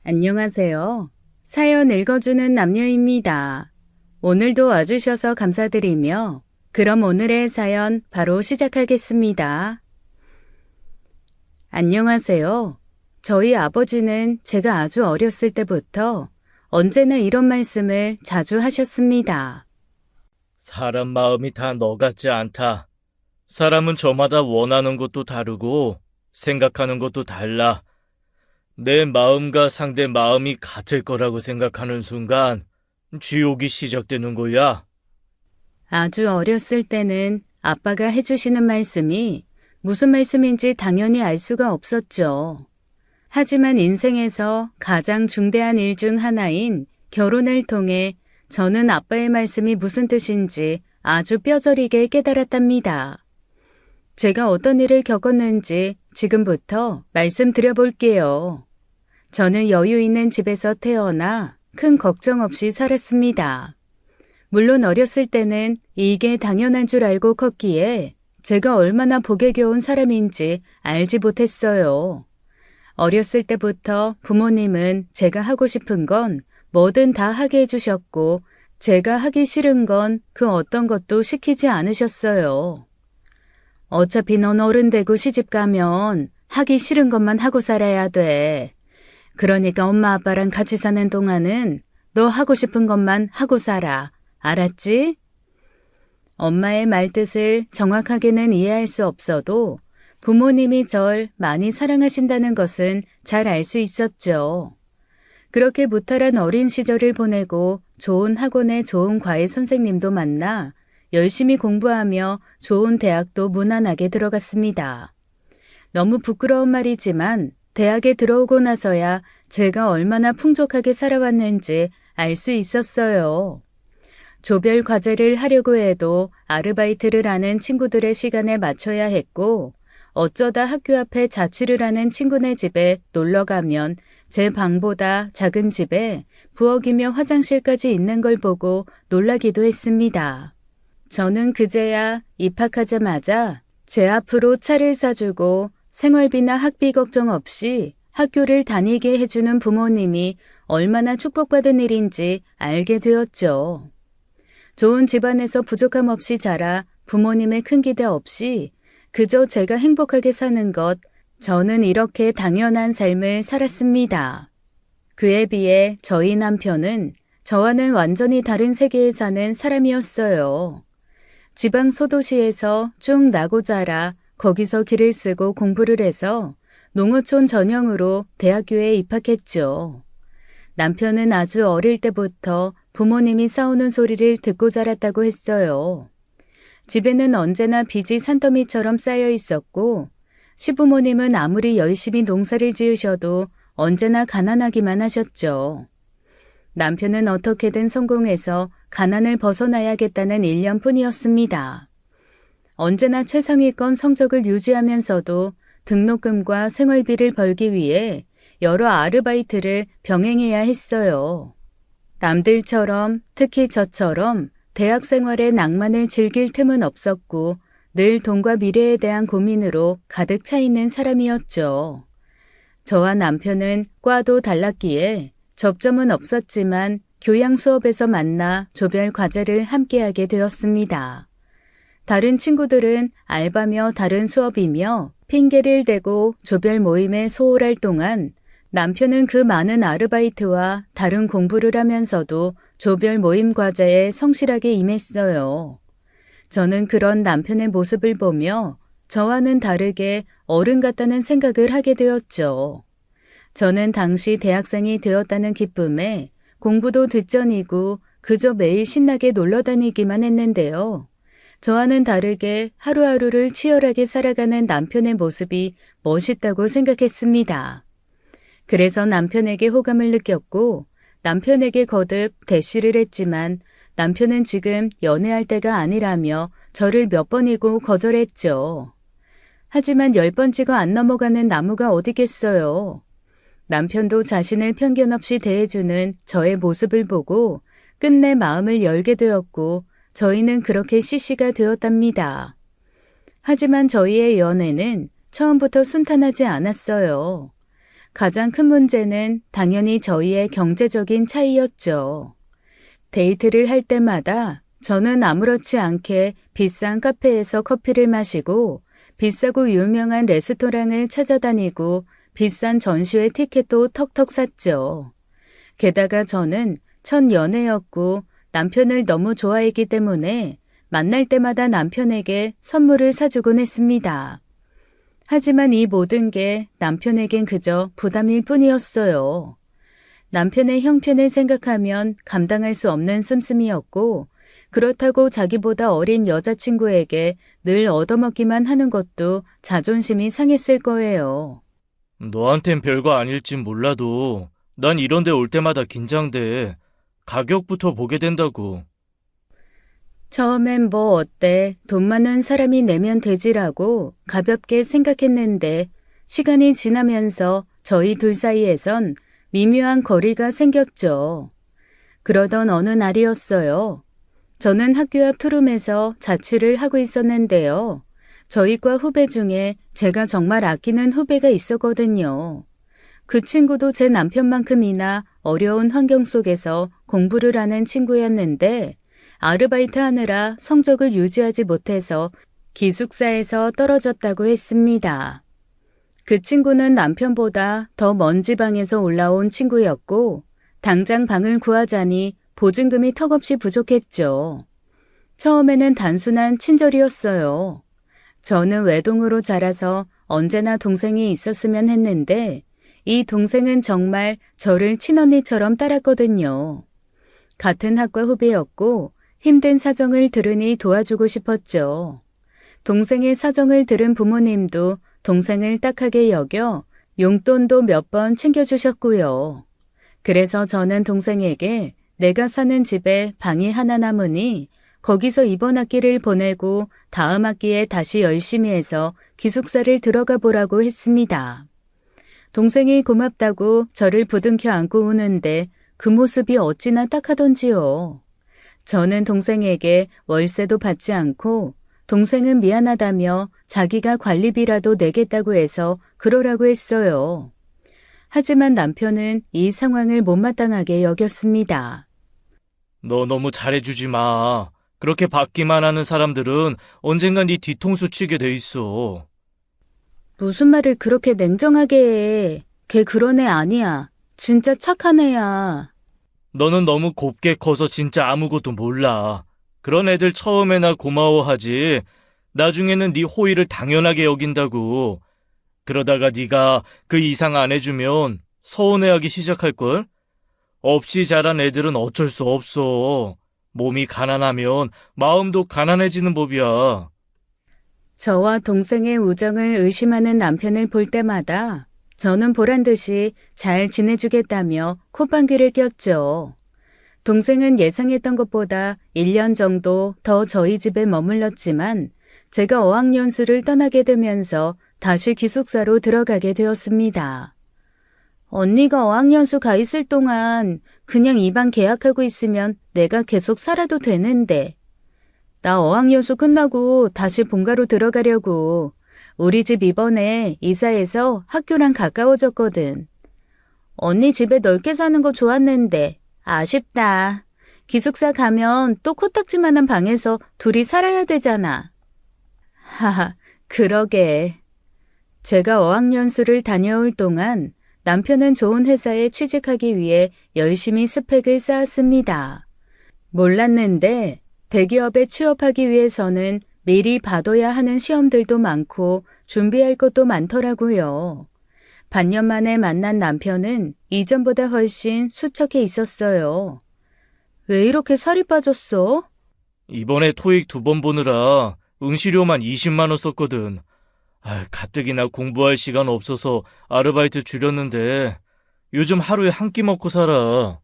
안녕하세요. 사연 읽어주는 남녀입니다. 오늘도 와주셔서 감사드리며 그럼 오늘의 사연 바로 시작하겠습니다. 안녕하세요. 저희 아버지는 제가 아주 어렸을 때부터 언제나 이런 말씀을 자주 하셨습니다. 사람 마음이 다 너 같지 않다. 사람은 저마다 원하는 것도 다르고 생각하는 것도 달라. 내 마음과 상대 마음이 같을 거라고 생각하는 순간 지옥이 시작되는 거야. 아주 어렸을 때는 아빠가 해주시는 말씀이 무슨 말씀인지 당연히 알 수가 없었죠. 하지만 인생에서 가장 중대한 일 중 하나인 결혼을 통해 저는 아빠의 말씀이 무슨 뜻인지 아주 뼈저리게 깨달았답니다. 제가 어떤 일을 겪었는지 지금부터 말씀드려 볼게요. 저는 여유 있는 집에서 태어나 큰 걱정 없이 살았습니다. 물론 어렸을 때는 이게 당연한 줄 알고 컸기에 제가 얼마나 복에 겨운 사람인지 알지 못했어요. 어렸을 때부터 부모님은 제가 하고 싶은 건 뭐든 다 하게 해주셨고 제가 하기 싫은 건 그 어떤 것도 시키지 않으셨어요. 어차피 넌 어른 되고 시집 가면 하기 싫은 것만 하고 살아야 돼. 그러니까 엄마 아빠랑 같이 사는 동안은 너 하고 싶은 것만 하고 살아. 알았지? 엄마의 말뜻을 정확하게는 이해할 수 없어도 부모님이 절 많이 사랑하신다는 것은 잘 알 수 있었죠. 그렇게 무탈한 어린 시절을 보내고 좋은 학원에 좋은 과외 선생님도 만나 열심히 공부하며 좋은 대학도 무난하게 들어갔습니다. 너무 부끄러운 말이지만 대학에 들어오고 나서야 제가 얼마나 풍족하게 살아왔는지 알 수 있었어요. 조별 과제를 하려고 해도 아르바이트를 하는 친구들의 시간에 맞춰야 했고 어쩌다 학교 앞에 자취를 하는 친구네 집에 놀러 가면 제 방보다 작은 집에 부엌이며 화장실까지 있는 걸 보고 놀라기도 했습니다. 저는 그제야 입학하자마자 제 앞으로 차를 사주고 생활비나 학비 걱정 없이 학교를 다니게 해주는 부모님이 얼마나 축복받은 일인지 알게 되었죠. 좋은 집안에서 부족함 없이 자라 부모님의 큰 기대 없이 그저 제가 행복하게 사는 것, 저는 이렇게 당연한 삶을 살았습니다. 그에 비해 저희 남편은 저와는 완전히 다른 세계에 사는 사람이었어요. 지방 소도시에서 쭉 나고 자라 거기서 길을 쓰고 공부를 해서 농어촌 전형으로 대학교에 입학했죠. 남편은 아주 어릴 때부터 부모님이 싸우는 소리를 듣고 자랐다고 했어요. 집에는 언제나 빚이 산더미처럼 쌓여 있었고 시부모님은 아무리 열심히 농사를 지으셔도 언제나 가난하기만 하셨죠. 남편은 어떻게든 성공해서 가난을 벗어나야겠다는 일념뿐이었습니다. 언제나 최상위권 성적을 유지하면서도 등록금과 생활비를 벌기 위해 여러 아르바이트를 병행해야 했어요. 남들처럼 특히 저처럼 대학 생활의 낭만을 즐길 틈은 없었고 늘 돈과 미래에 대한 고민으로 가득 차 있는 사람이었죠. 저와 남편은 과도 달랐기에 접점은 없었지만 교양 수업에서 만나 조별 과제를 함께하게 되었습니다. 다른 친구들은 알바며 다른 수업이며 핑계를 대고 조별 모임에 소홀할 동안 남편은 그 많은 아르바이트와 다른 공부를 하면서도 조별 모임 과제에 성실하게 임했어요. 저는 그런 남편의 모습을 보며 저와는 다르게 어른 같다는 생각을 하게 되었죠. 저는 당시 대학생이 되었다는 기쁨에 공부도 뒷전이고 그저 매일 신나게 놀러 다니기만 했는데요. 저와는 다르게 하루하루를 치열하게 살아가는 남편의 모습이 멋있다고 생각했습니다. 그래서 남편에게 호감을 느꼈고 남편에게 거듭 대쉬를 했지만 남편은 지금 연애할 때가 아니라며 저를 몇 번이고 거절했죠. 하지만 10번 찍어 안 넘어가는 나무가 어디겠어요. 남편도 자신을 편견 없이 대해주는 저의 모습을 보고 끝내 마음을 열게 되었고 저희는 그렇게 CC가 되었답니다. 하지만 저희의 연애는 처음부터 순탄하지 않았어요. 가장 큰 문제는 당연히 저희의 경제적인 차이였죠. 데이트를 할 때마다 저는 아무렇지 않게 비싼 카페에서 커피를 마시고 비싸고 유명한 레스토랑을 찾아다니고 비싼 전시회 티켓도 턱턱 샀죠. 게다가 저는 첫 연애였고 남편을 너무 좋아했기 때문에 만날 때마다 남편에게 선물을 사주곤 했습니다. 하지만 이 모든 게 남편에겐 그저 부담일 뿐이었어요. 남편의 형편을 생각하면 감당할 수 없는 씀씀이었고 그렇다고 자기보다 어린 여자친구에게 늘 얻어먹기만 하는 것도 자존심이 상했을 거예요. 너한텐 별거 아닐진 몰라도 난 이런 데 올 때마다 긴장돼. 가격부터 보게 된다고. 처음엔 뭐 어때, 돈 많은 사람이 내면 되지라고 가볍게 생각했는데 시간이 지나면서 저희 둘 사이에선 미묘한 거리가 생겼죠. 그러던 어느 날이었어요. 저는 학교 앞 투룸에서 자취를 하고 있었는데요. 저희 과 후배 중에 제가 정말 아끼는 후배가 있었거든요. 그 친구도 제 남편만큼이나 어려운 환경 속에서 공부를 하는 친구였는데 아르바이트 하느라 성적을 유지하지 못해서 기숙사에서 떨어졌다고 했습니다. 그 친구는 남편보다 더 먼 지방에서 올라온 친구였고 당장 방을 구하자니 보증금이 턱없이 부족했죠. 처음에는 단순한 친절이었어요. 저는 외동으로 자라서 언제나 동생이 있었으면 했는데 이 동생은 정말 저를 친언니처럼 따랐거든요. 같은 학과 후배였고 힘든 사정을 들으니 도와주고 싶었죠. 동생의 사정을 들은 부모님도 동생을 딱하게 여겨 용돈도 몇 번 챙겨주셨고요. 그래서 저는 동생에게 내가 사는 집에 방이 하나 남으니 거기서 이번 학기를 보내고 다음 학기에 다시 열심히 해서 기숙사를 들어가 보라고 했습니다. 동생이 고맙다고 저를 부둥켜 안고 우는데 그 모습이 어찌나 딱하던지요. 저는 동생에게 월세도 받지 않고 동생은 미안하다며 자기가 관리비라도 내겠다고 해서 그러라고 했어요. 하지만 남편은 이 상황을 못마땅하게 여겼습니다. 너 너무 잘해주지 마. 그렇게 받기만 하는 사람들은 언젠간 네 뒤통수 치게 돼 있어. 무슨 말을 그렇게 냉정하게 해. 걔 그런 애 아니야. 진짜 착한 애야. 너는 너무 곱게 커서 진짜 아무것도 몰라. 그런 애들 처음에나 고마워하지. 나중에는 네 호의를 당연하게 여긴다고. 그러다가 네가 그 이상 안 해주면 서운해하기 시작할걸? 없이 자란 애들은 어쩔 수 없어. 몸이 가난하면 마음도 가난해지는 법이야. 저와 동생의 우정을 의심하는 남편을 볼 때마다 저는 보란듯이 잘 지내주겠다며 콧방귀를 꼈죠. 동생은 예상했던 것보다 1년 정도 더 저희 집에 머물렀지만 제가 어학연수를 떠나게 되면서 다시 기숙사로 들어가게 되었습니다. 언니가 어학연수 가 있을 동안 그냥 이 방 계약하고 있으면 내가 계속 살아도 되는데. 나 어학연수 끝나고 다시 본가로 들어가려고. 우리 집 이번에 이사해서 학교랑 가까워졌거든. 언니 집에 넓게 사는 거 좋았는데 아쉽다. 기숙사 가면 또 코딱지만한 방에서 둘이 살아야 되잖아. 하하, 그러게. 제가 어학연수를 다녀올 동안 남편은 좋은 회사에 취직하기 위해 열심히 스펙을 쌓았습니다. 몰랐는데 대기업에 취업하기 위해서는 미리 봐둬야 하는 시험들도 많고 준비할 것도 많더라고요. 반년 만에 만난 남편은 이전보다 훨씬 수척해 있었어요. 왜 이렇게 살이 빠졌어? 이번에 토익 2번 보느라 응시료만 20만 원 썼거든. 가뜩이나 공부할 시간 없어서 아르바이트 줄였는데 요즘 하루에 한 끼 먹고 살아.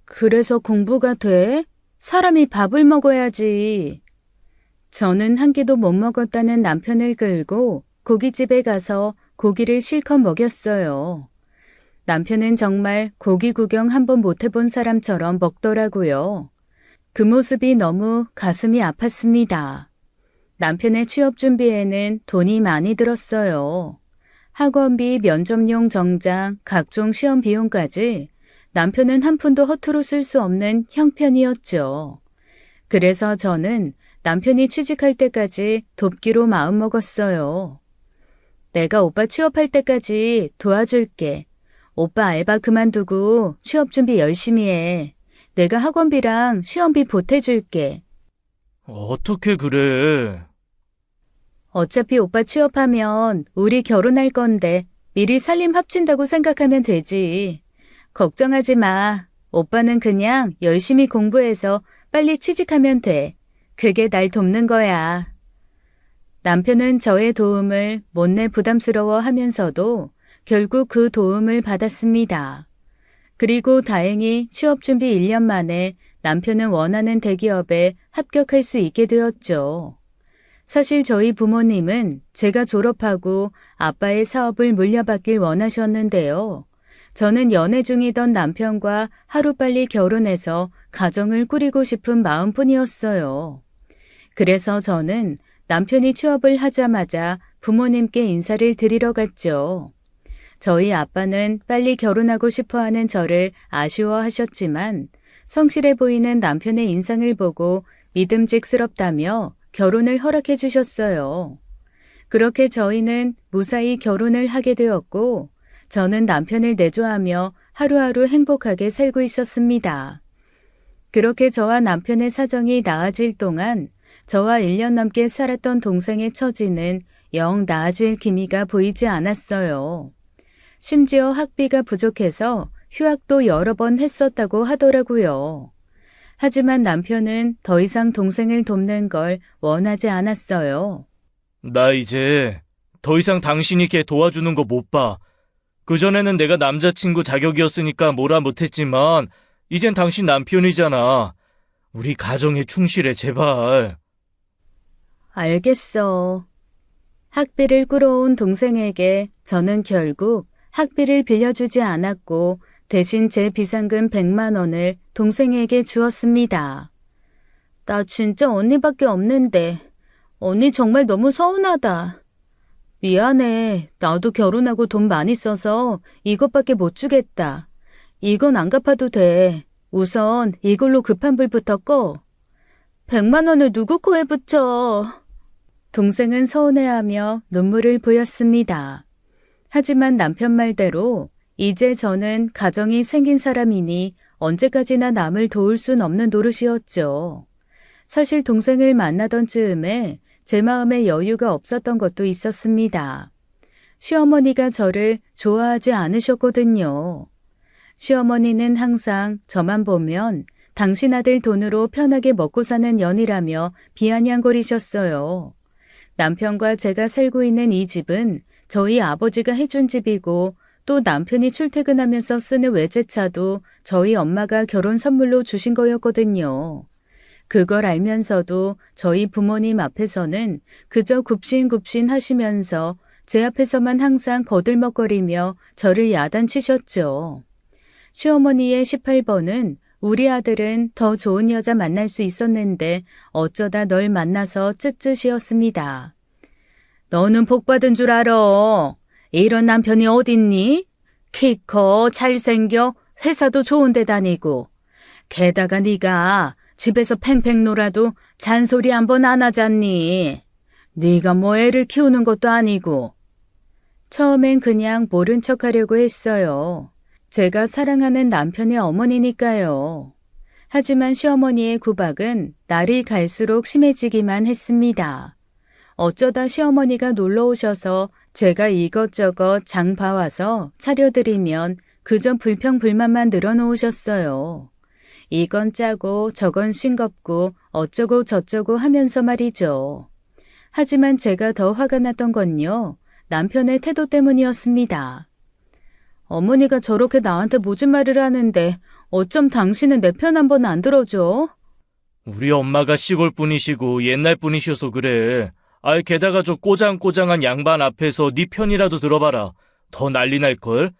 그래서 공부가 돼? 사람이 밥을 먹어야지. 저는 한 끼도 못 먹었다는 남편을 끌고 고깃집에 가서 고기를 실컷 먹였어요. 남편은 정말 고기 구경 한번 못 해본 사람처럼 먹더라고요. 그 모습이 너무 가슴이 아팠습니다. 남편의 취업 준비에는 돈이 많이 들었어요. 학원비, 면접용 정장, 각종 시험 비용까지 남편은 한 푼도 허투루 쓸 수 없는 형편이었죠. 그래서 저는 남편이 취직할 때까지 돕기로 마음먹었어요. 내가 오빠 취업할 때까지 도와줄게. 오빠 알바 그만두고 취업 준비 열심히 해. 내가 학원비랑 시험비 보태줄게. 어떻게 그래? 어차피 오빠 취업하면 우리 결혼할 건데 미리 살림 합친다고 생각하면 되지. 걱정하지 마. 오빠는 그냥 열심히 공부해서 빨리 취직하면 돼. 그게 날 돕는 거야. 남편은 저의 도움을 못내 부담스러워 하면서도 결국 그 도움을 받았습니다. 그리고 다행히 취업 준비 1년 만에 남편은 원하는 대기업에 합격할 수 있게 되었죠. 사실 저희 부모님은 제가 졸업하고 아빠의 사업을 물려받길 원하셨는데요. 저는 연애 중이던 남편과 하루빨리 결혼해서 가정을 꾸리고 싶은 마음뿐이었어요. 그래서 저는 남편이 취업을 하자마자 부모님께 인사를 드리러 갔죠. 저희 아빠는 빨리 결혼하고 싶어하는 저를 아쉬워하셨지만 성실해 보이는 남편의 인상을 보고 믿음직스럽다며 결혼을 허락해 주셨어요. 그렇게 저희는 무사히 결혼을 하게 되었고 저는 남편을 내조하며 하루하루 행복하게 살고 있었습니다. 그렇게 저와 남편의 사정이 나아질 동안 저와 1년 넘게 살았던 동생의 처지는 영 나아질 기미가 보이지 않았어요. 심지어 학비가 부족해서 휴학도 여러 번 했었다고 하더라고요. 하지만 남편은 더 이상 동생을 돕는 걸 원하지 않았어요. 나 이제 더 이상 당신이 걔 도와주는 거 못 봐. 그전에는 내가 남자친구 자격이었으니까 뭐라 못했지만 이젠 당신 남편이잖아. 우리 가정에 충실해, 제발. 알겠어. 학비를 끌어온 동생에게 저는 결국 학비를 빌려주지 않았고 대신 제 비상금 100만 원을 동생에게 주었습니다. 나 진짜 언니밖에 없는데 언니 정말 너무 서운하다. 미안해. 나도 결혼하고 돈 많이 써서 이것밖에 못 주겠다. 이건 안 갚아도 돼. 우선 이걸로 급한 불부터 꺼. 100만 원을 누구 코에 붙여. 동생은 서운해하며 눈물을 보였습니다. 하지만 남편 말대로 이제 저는 가정이 생긴 사람이니 언제까지나 남을 도울 순 없는 노릇이었죠. 사실 동생을 만나던 즈음에 제 마음에 여유가 없었던 것도 있었습니다. 시어머니가 저를 좋아하지 않으셨거든요. 시어머니는 항상 저만 보면 당신 아들 돈으로 편하게 먹고 사는 년이라며 비아냥거리셨어요. 남편과 제가 살고 있는 이 집은 저희 아버지가 해준 집이고 또 남편이 출퇴근하면서 쓰는 외제차도 저희 엄마가 결혼 선물로 주신 거였거든요. 그걸 알면서도 저희 부모님 앞에서는 그저 굽신굽신 하시면서 제 앞에서만 항상 거들먹거리며 저를 야단치셨죠. 시어머니의 18번은 우리 아들은 더 좋은 여자 만날 수 있었는데 어쩌다 널 만나서 쯧쯧이었습니다. 너는 복받은 줄 알아. 이런 남편이 어딨니? 키 커, 잘생겨, 회사도 좋은 데 다니고. 게다가 네가 집에서 팽팽 놀아도 잔소리 한 번 안 하잖니. 네가 뭐 애를 키우는 것도 아니고. 처음엔 그냥 모른 척하려고 했어요. 제가 사랑하는 남편의 어머니니까요. 하지만 시어머니의 구박은 날이 갈수록 심해지기만 했습니다. 어쩌다 시어머니가 놀러 오셔서 제가 이것저것 장 봐와서 차려드리면 그저 불평불만만 늘어놓으셨어요. 이건 짜고 저건 싱겁고 어쩌고 저쩌고 하면서 말이죠. 하지만 제가 더 화가 났던 건요. 남편의 태도 때문이었습니다. 어머니가 저렇게 나한테 모진 말을 하는데 어쩜 당신은 내 편 한 번 안 들어줘? 우리 엄마가 시골 분이시고 옛날 분이셔서 그래. 아이 게다가 저 꼬장꼬장한 양반 앞에서 네 편이라도 들어봐라. 더 난리 날걸.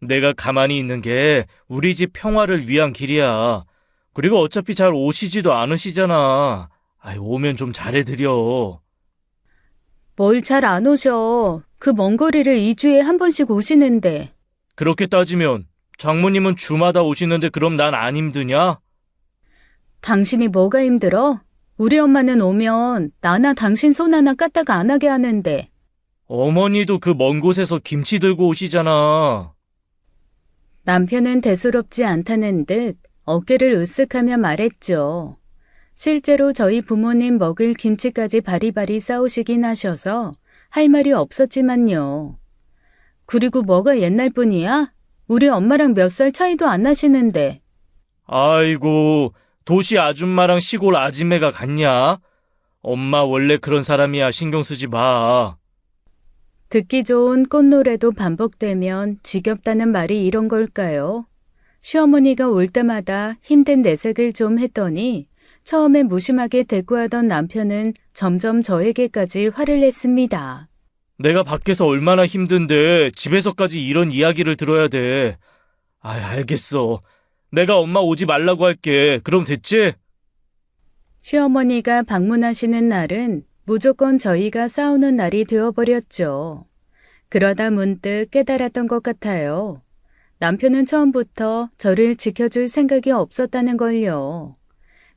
내가 가만히 있는 게 우리 집 평화를 위한 길이야. 그리고 어차피 잘 오시지도 않으시잖아. 아이 오면 좀 잘해드려. 뭘 잘 안 오셔. 그 먼 거리를 2주에 한 번씩 오시는데. 그렇게 따지면 장모님은 주마다 오시는데 그럼 난 안 힘드냐? 당신이 뭐가 힘들어? 우리 엄마는 오면 나나 당신 손 하나 까딱 안 하게 하는데. 어머니도 그 먼 곳에서 김치 들고 오시잖아. 남편은 대수롭지 않다는 듯 어깨를 으쓱하며 말했죠. 실제로 저희 부모님 먹을 김치까지 바리바리 싸우시긴 하셔서 할 말이 없었지만요. 그리고 뭐가 옛날 분이야? 우리 엄마랑 몇 살 차이도 안 나시는데. 아이고, 도시 아줌마랑 시골 아줌매가 같냐? 엄마 원래 그런 사람이야. 신경 쓰지 마. 듣기 좋은 꽃노래도 반복되면 지겹다는 말이 이런 걸까요? 시어머니가 올 때마다 힘든 내색을 좀 했더니 처음에 무심하게 대꾸하던 남편은 점점 저에게까지 화를 냈습니다. 내가 밖에서 얼마나 힘든데 집에서까지 이런 이야기를 들어야 돼. 알겠어. 내가 엄마 오지 말라고 할게. 그럼 됐지? 시어머니가 방문하시는 날은 무조건 저희가 싸우는 날이 되어버렸죠. 그러다 문득 깨달았던 것 같아요. 남편은 처음부터 저를 지켜줄 생각이 없었다는 걸요.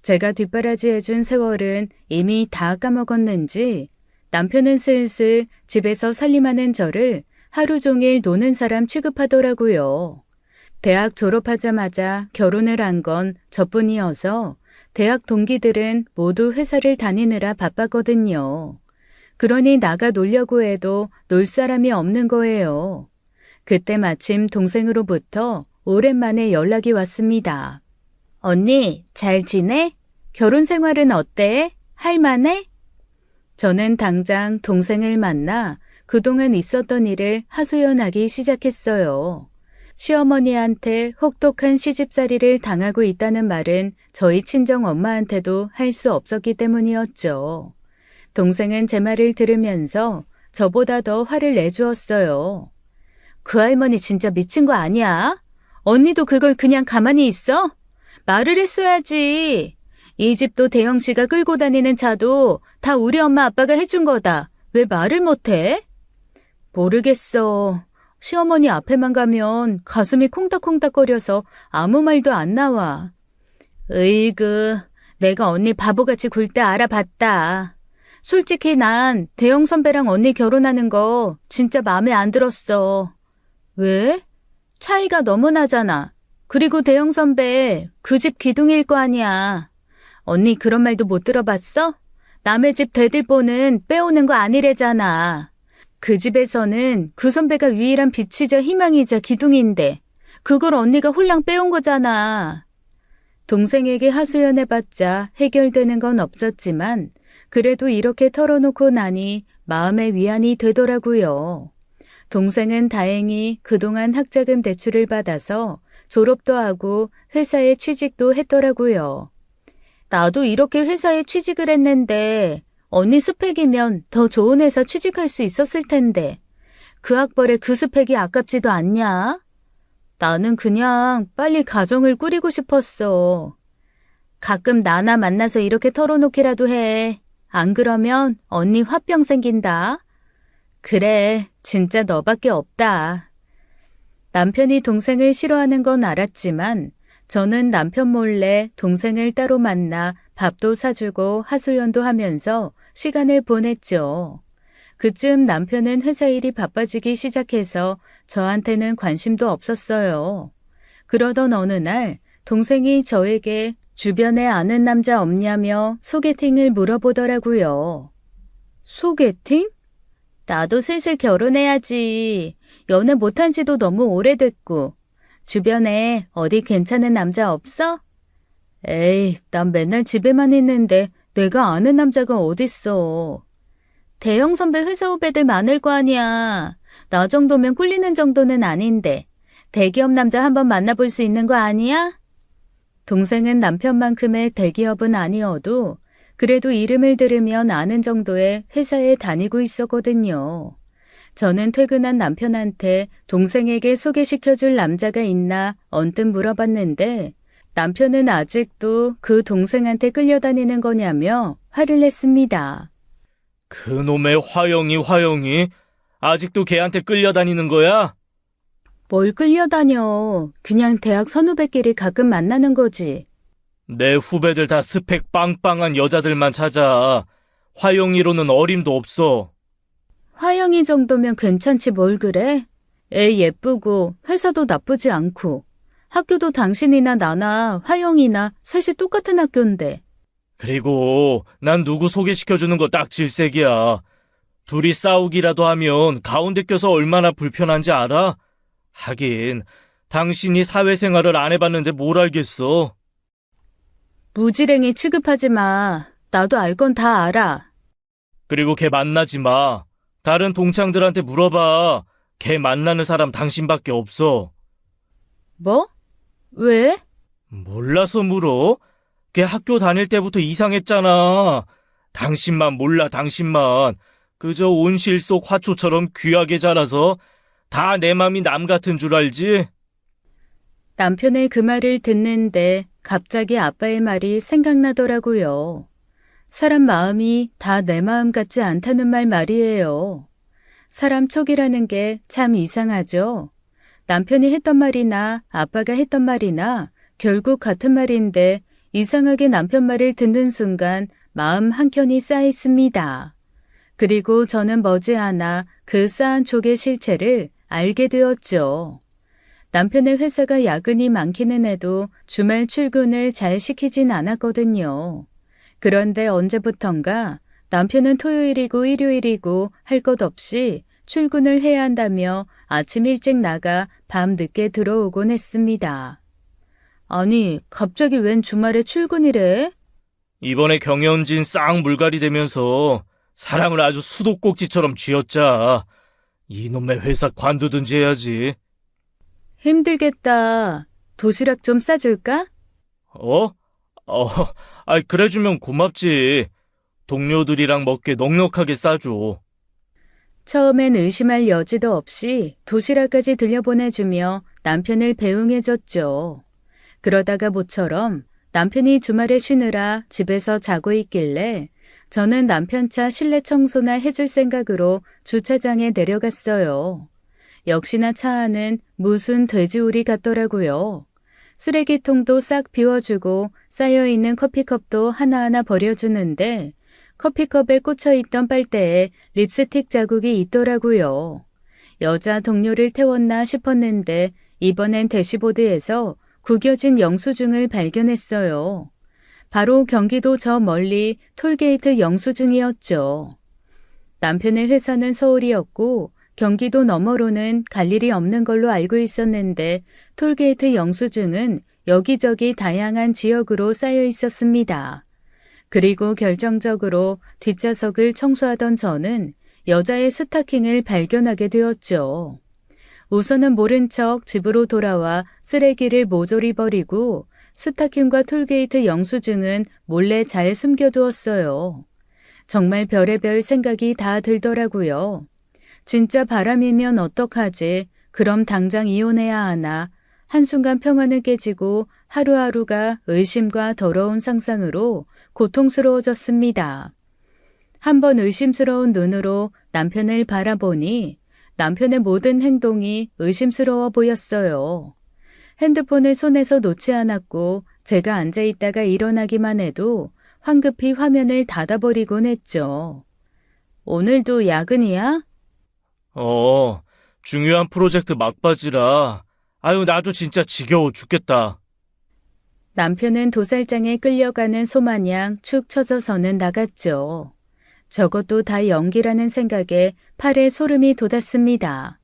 제가 뒷바라지해준 세월은 이미 다 까먹었는지 남편은 슬슬 집에서 살림하는 저를 하루 종일 노는 사람 취급하더라고요. 대학 졸업하자마자 결혼을 한 건 저뿐이어서 대학 동기들은 모두 회사를 다니느라 바빴거든요. 그러니 나가 놀려고 해도 놀 사람이 없는 거예요. 그때 마침 동생으로부터 오랜만에 연락이 왔습니다. 언니, 잘 지내? 결혼 생활은 어때? 할만해? 저는 당장 동생을 만나 그동안 있었던 일을 하소연하기 시작했어요. 시어머니한테 혹독한 시집살이를 당하고 있다는 말은 저희 친정 엄마한테도 할 수 없었기 때문이었죠. 동생은 제 말을 들으면서 저보다 더 화를 내주었어요. 그 할머니 진짜 미친 거 아니야? 언니도 그걸 그냥 가만히 있어? 말을 했어야지. 이 집도 대영 씨가 끌고 다니는 차도 다 우리 엄마 아빠가 해준 거다. 왜 말을 못해? 모르겠어. 시어머니 앞에만 가면 가슴이 콩닥콩닥거려서 아무 말도 안 나와. 으이그, 내가 언니 바보같이 굴 때 알아봤다. 솔직히 난 대영 선배랑 언니 결혼하는 거 진짜 마음에 안 들었어. 왜? 차이가 너무 나잖아. 그리고 대영 선배 그 집 기둥일 거 아니야. 언니 그런 말도 못 들어봤어? 남의 집 대들보는 빼오는 거 아니래잖아. 그 집에서는 그 선배가 유일한 빛이자 희망이자 기둥인데 그걸 언니가 홀랑 빼온 거잖아. 동생에게 하소연해봤자 해결되는 건 없었지만 그래도 이렇게 털어놓고 나니 마음의 위안이 되더라고요. 동생은 다행히 그동안 학자금 대출을 받아서 졸업도 하고 회사에 취직도 했더라고요. 나도 이렇게 회사에 취직을 했는데 언니 스펙이면 더 좋은 회사 취직할 수 있었을 텐데 그 학벌에 그 스펙이 아깝지도 않냐? 나는 그냥 빨리 가정을 꾸리고 싶었어. 가끔 나나 만나서 이렇게 털어놓기라도 해. 안 그러면 언니 화병 생긴다. 그래, 진짜 너밖에 없다. 남편이 동생을 싫어하는 건 알았지만 저는 남편 몰래 동생을 따로 만나 밥도 사주고 하소연도 하면서 시간을 보냈죠. 그쯤 남편은 회사 일이 바빠지기 시작해서 저한테는 관심도 없었어요. 그러던 어느 날 동생이 저에게 주변에 아는 남자 없냐며 소개팅을 물어보더라고요. 소개팅? 나도 슬슬 결혼해야지. 연애 못한 지도 너무 오래됐고. 주변에 어디 괜찮은 남자 없어? 에이, 난 맨날 집에만 있는데 내가 아는 남자가 어딨어. 대형 선배 회사 후배들 많을 거 아니야. 나 정도면 꿀리는 정도는 아닌데. 대기업 남자 한번 만나볼 수 있는 거 아니야? 동생은 남편만큼의 대기업은 아니어도 그래도 이름을 들으면 아는 정도의 회사에 다니고 있었거든요. 저는 퇴근한 남편한테 동생에게 소개시켜줄 남자가 있나 언뜻 물어봤는데 남편은 아직도 그 동생한테 끌려다니는 거냐며 화를 냈습니다. 그놈의 화영이. 아직도 걔한테 끌려다니는 거야? 뭘 끌려다녀. 그냥 대학 선후배끼리 가끔 만나는 거지. 내 후배들 다 스펙 빵빵한 여자들만 찾아. 화영이로는 어림도 없어. 화영이 정도면 괜찮지 뭘 그래? 애 예쁘고 회사도 나쁘지 않고 학교도 당신이나 나나 화영이나 셋이 똑같은 학교인데. 그리고 난 누구 소개시켜주는 거 딱 질색이야. 둘이 싸우기라도 하면 가운데 껴서 얼마나 불편한지 알아? 하긴 당신이 사회생활을 안 해봤는데 뭘 알겠어. 무지랭이 취급하지 마. 나도 알 건 다 알아. 그리고 걔 만나지 마. 다른 동창들한테 물어봐. 걔 만나는 사람 당신밖에 없어. 뭐? 왜? 몰라서 물어? 걔 학교 다닐 때부터 이상했잖아. 당신만 몰라, 당신만. 그저 온실 속 화초처럼 귀하게 자라서 다 내 맘이 남 같은 줄 알지? 남편의 그 말을 듣는데 갑자기 아빠의 말이 생각나더라고요. 사람 마음이 다 내 마음 같지 않다는 말 말이에요. 사람 촉이라는 게 참 이상하죠. 남편이 했던 말이나 아빠가 했던 말이나 결국 같은 말인데 이상하게 남편 말을 듣는 순간 마음 한켠이 쌓였습니다. 그리고 저는 머지않아 그 쌓은 촉의 실체를 알게 되었죠. 남편의 회사가 야근이 많기는 해도 주말 출근을 잘 시키진 않았거든요. 그런데 언제부턴가 남편은 토요일이고 일요일이고 할 것 없이 출근을 해야 한다며 아침 일찍 나가 밤 늦게 들어오곤 했습니다. 아니, 갑자기 웬 주말에 출근이래? 이번에 경연진 싹 물갈이 되면서 사람을 아주 수도꼭지처럼 쥐었자. 이놈의 회사 관두든지 해야지. 힘들겠다. 도시락 좀 싸줄까? 어? 그래주면 고맙지. 동료들이랑 먹게 넉넉하게 싸줘. 처음엔 의심할 여지도 없이 도시락까지 들려보내주며 남편을 배웅해줬죠. 그러다가 모처럼 남편이 주말에 쉬느라 집에서 자고 있길래 저는 남편 차 실내 청소나 해줄 생각으로 주차장에 내려갔어요. 역시나 차 안은 무슨 돼지우리 같더라고요. 쓰레기통도 싹 비워주고 쌓여있는 커피컵도 하나하나 버려주는데 커피컵에 꽂혀있던 빨대에 립스틱 자국이 있더라고요. 여자 동료를 태웠나 싶었는데 이번엔 대시보드에서 구겨진 영수증을 발견했어요. 바로 경기도 저 멀리 톨게이트 영수증이었죠. 남편의 회사는 서울이었고 경기도 너머로는 갈 일이 없는 걸로 알고 있었는데 톨게이트 영수증은 여기저기 다양한 지역으로 쌓여 있었습니다. 그리고 결정적으로 뒷좌석을 청소하던 저는 여자의 스타킹을 발견하게 되었죠. 우선은 모른 척 집으로 돌아와 쓰레기를 모조리 버리고 스타킹과 톨게이트 영수증은 몰래 잘 숨겨두었어요. 정말 별의별 생각이 다 들더라고요. 진짜 바람이면 어떡하지? 그럼 당장 이혼해야 하나? 한순간 평화는 깨지고 하루하루가 의심과 더러운 상상으로 고통스러워졌습니다. 한번 의심스러운 눈으로 남편을 바라보니 남편의 모든 행동이 의심스러워 보였어요. 핸드폰을 손에서 놓지 않았고 제가 앉아있다가 일어나기만 해도 황급히 화면을 닫아버리곤 했죠. 오늘도 야근이야? 중요한 프로젝트 막바지라. 아유, 나도 진짜 지겨워 죽겠다. 남편은 도살장에 끌려가는 소마냥 축 처져서는 나갔죠. 저것도 다 연기라는 생각에 팔에 소름이 돋았습니다.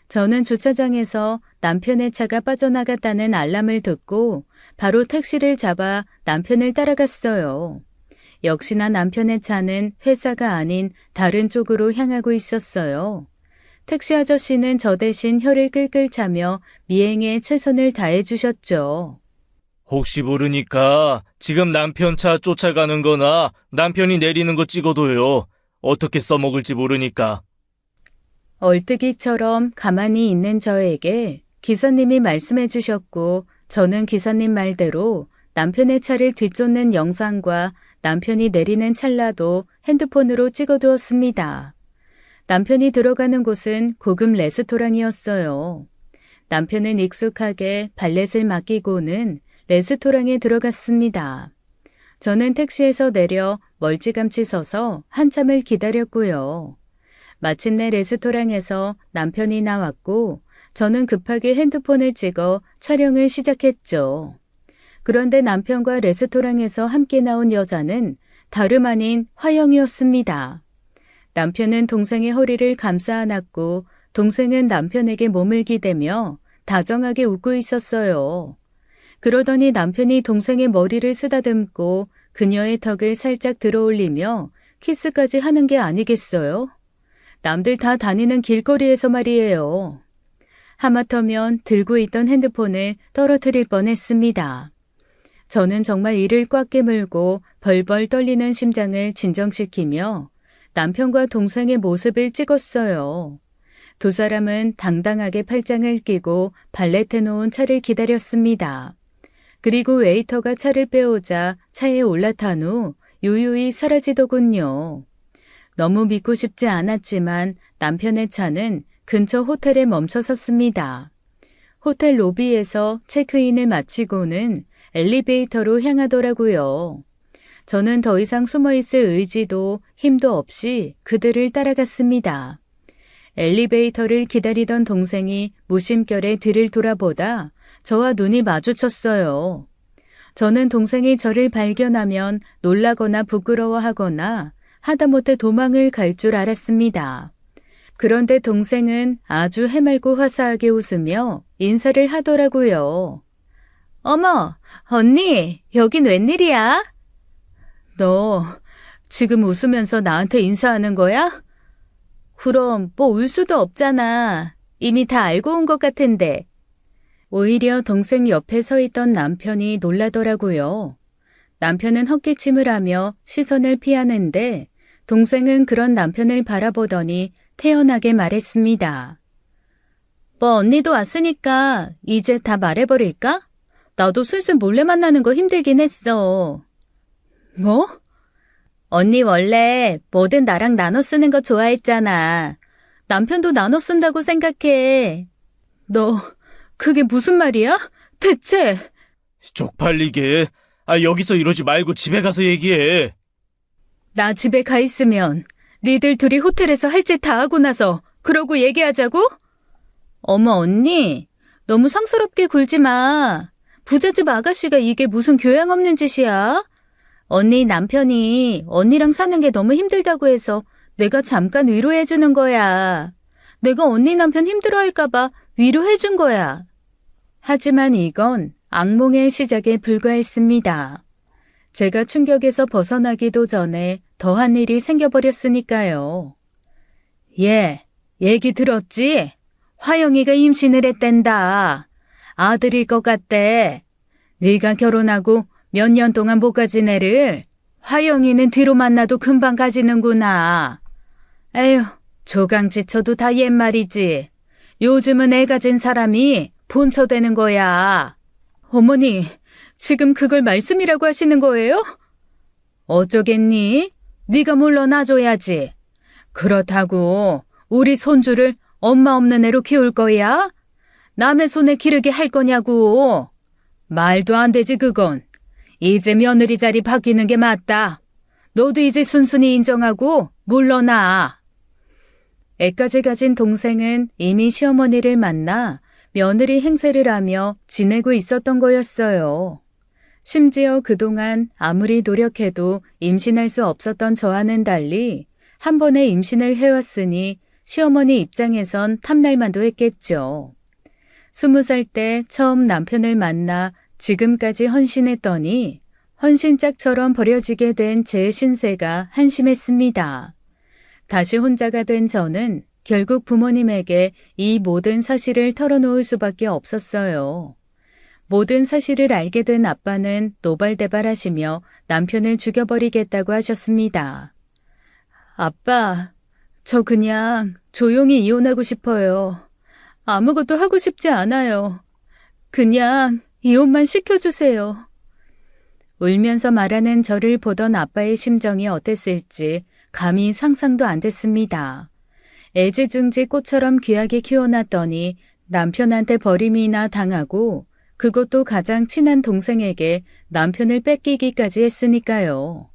저는 주차장에서 남편의 차가 빠져나갔다는 알람을 듣고 바로 택시를 잡아 남편을 따라갔어요. 역시나 남편의 차는 회사가 아닌 다른 쪽으로 향하고 있었어요. 택시 아저씨는 저 대신 혀를 끌끌 차며 미행에 최선을 다해 주셨죠. 혹시 모르니까 지금 남편 차 쫓아가는 거나 남편이 내리는 거 찍어둬요. 어떻게 써먹을지 모르니까. 얼뜨기처럼 가만히 있는 저에게 기사님이 말씀해 주셨고 저는 기사님 말대로 남편의 차를 뒤쫓는 영상과 남편이 내리는 찰나도 핸드폰으로 찍어두었습니다. 남편이 들어가는 곳은 고급 레스토랑이었어요. 남편은 익숙하게 발렛을 맡기고는 레스토랑에 들어갔습니다. 저는 택시에서 내려 멀찌감치 서서 한참을 기다렸고요. 마침내 레스토랑에서 남편이 나왔고 저는 급하게 핸드폰을 찍어 촬영을 시작했죠. 그런데 남편과 레스토랑에서 함께 나온 여자는 다름 아닌 화영이었습니다. 남편은 동생의 허리를 감싸 안았고 동생은 남편에게 몸을 기대며 다정하게 웃고 있었어요. 그러더니 남편이 동생의 머리를 쓰다듬고 그녀의 턱을 살짝 들어올리며 키스까지 하는 게 아니겠어요? 남들 다 다니는 길거리에서 말이에요. 하마터면 들고 있던 핸드폰을 떨어뜨릴 뻔했습니다. 저는 정말 이를 꽉 깨물고 벌벌 떨리는 심장을 진정시키며 남편과 동생의 모습을 찍었어요. 두 사람은 당당하게 팔짱을 끼고 발렛해 놓은 차를 기다렸습니다. 그리고 웨이터가 차를 빼오자 차에 올라탄 후 유유히 사라지더군요. 너무 믿고 싶지 않았지만 남편의 차는 근처 호텔에 멈춰 섰습니다. 호텔 로비에서 체크인을 마치고는 엘리베이터로 향하더라고요. 저는 더 이상 숨어있을 의지도 힘도 없이 그들을 따라갔습니다. 엘리베이터를 기다리던 동생이 무심결에 뒤를 돌아보다 저와 눈이 마주쳤어요. 저는 동생이 저를 발견하면 놀라거나 부끄러워하거나 하다못해 도망을 갈 줄 알았습니다. 그런데 동생은 아주 해맑고 화사하게 웃으며 인사를 하더라고요. 어머, 언니, 여긴 웬일이야? 너 지금 웃으면서 나한테 인사하는 거야? 그럼 뭐 울 수도 없잖아. 이미 다 알고 온 것 같은데. 오히려 동생 옆에 서 있던 남편이 놀라더라고요. 남편은 헛기침을 하며 시선을 피하는데 동생은 그런 남편을 바라보더니 태연하게 말했습니다. 뭐 언니도 왔으니까 이제 다 말해버릴까? 나도 슬슬 몰래 만나는 거 힘들긴 했어. 뭐? 언니 원래 뭐든 나랑 나눠 쓰는 거 좋아했잖아. 남편도 나눠 쓴다고 생각해. 너 그게 무슨 말이야? 대체? 쪽팔리게. 여기서 이러지 말고 집에 가서 얘기해. 나 집에 가 있으면 니들 둘이 호텔에서 할 짓 다 하고 나서 그러고 얘기하자고? 어머 언니, 너무 상스럽게 굴지 마. 부잣집 아가씨가 이게 무슨 교양 없는 짓이야? 언니 남편이 언니랑 사는 게 너무 힘들다고 해서 내가 잠깐 위로해 주는 거야. 내가 언니 남편 힘들어할까 봐 위로해 준 거야. 하지만 이건 악몽의 시작에 불과했습니다. 제가 충격에서 벗어나기도 전에 더한 일이 생겨버렸으니까요. 얘기 들었지? 화영이가 임신을 했댄다. 아들일 것 같대. 네가 결혼하고 몇 년 동안 못 가진 애를 화영이는 뒤로 만나도 금방 가지는구나. 에휴, 조강지쳐도 다 옛말이지. 요즘은 애 가진 사람이 본처되는 거야. 어머니, 지금 그걸 말씀이라고 하시는 거예요? 어쩌겠니? 네가 물러나줘야지. 그렇다고 우리 손주를 엄마 없는 애로 키울 거야? 남의 손에 기르게 할 거냐고. 말도 안 되지 그건. 이제 며느리 자리 바뀌는 게 맞다. 너도 이제 순순히 인정하고 물러나. 애까지 가진 동생은 이미 시어머니를 만나 며느리 행세를 하며 지내고 있었던 거였어요. 심지어 그동안 아무리 노력해도 임신할 수 없었던 저와는 달리 한 번에 임신을 해왔으니 시어머니 입장에선 탐날만도 했겠죠. 20살 때 처음 남편을 만나 지금까지 헌신했더니 헌신짝처럼 버려지게 된 제 신세가 한심했습니다. 다시 혼자가 된 저는 결국 부모님에게 이 모든 사실을 털어놓을 수밖에 없었어요. 모든 사실을 알게 된 아빠는 노발대발하시며 남편을 죽여버리겠다고 하셨습니다. 아빠, 저 그냥 조용히 이혼하고 싶어요. 아무것도 하고 싶지 않아요. 그냥 이혼만 시켜주세요. 울면서 말하는 저를 보던 아빠의 심정이 어땠을지 감히 상상도 안 됐습니다. 애지중지 꽃처럼 귀하게 키워놨더니 남편한테 버림이나 당하고 그것도 가장 친한 동생에게 남편을 뺏기기까지 했으니까요.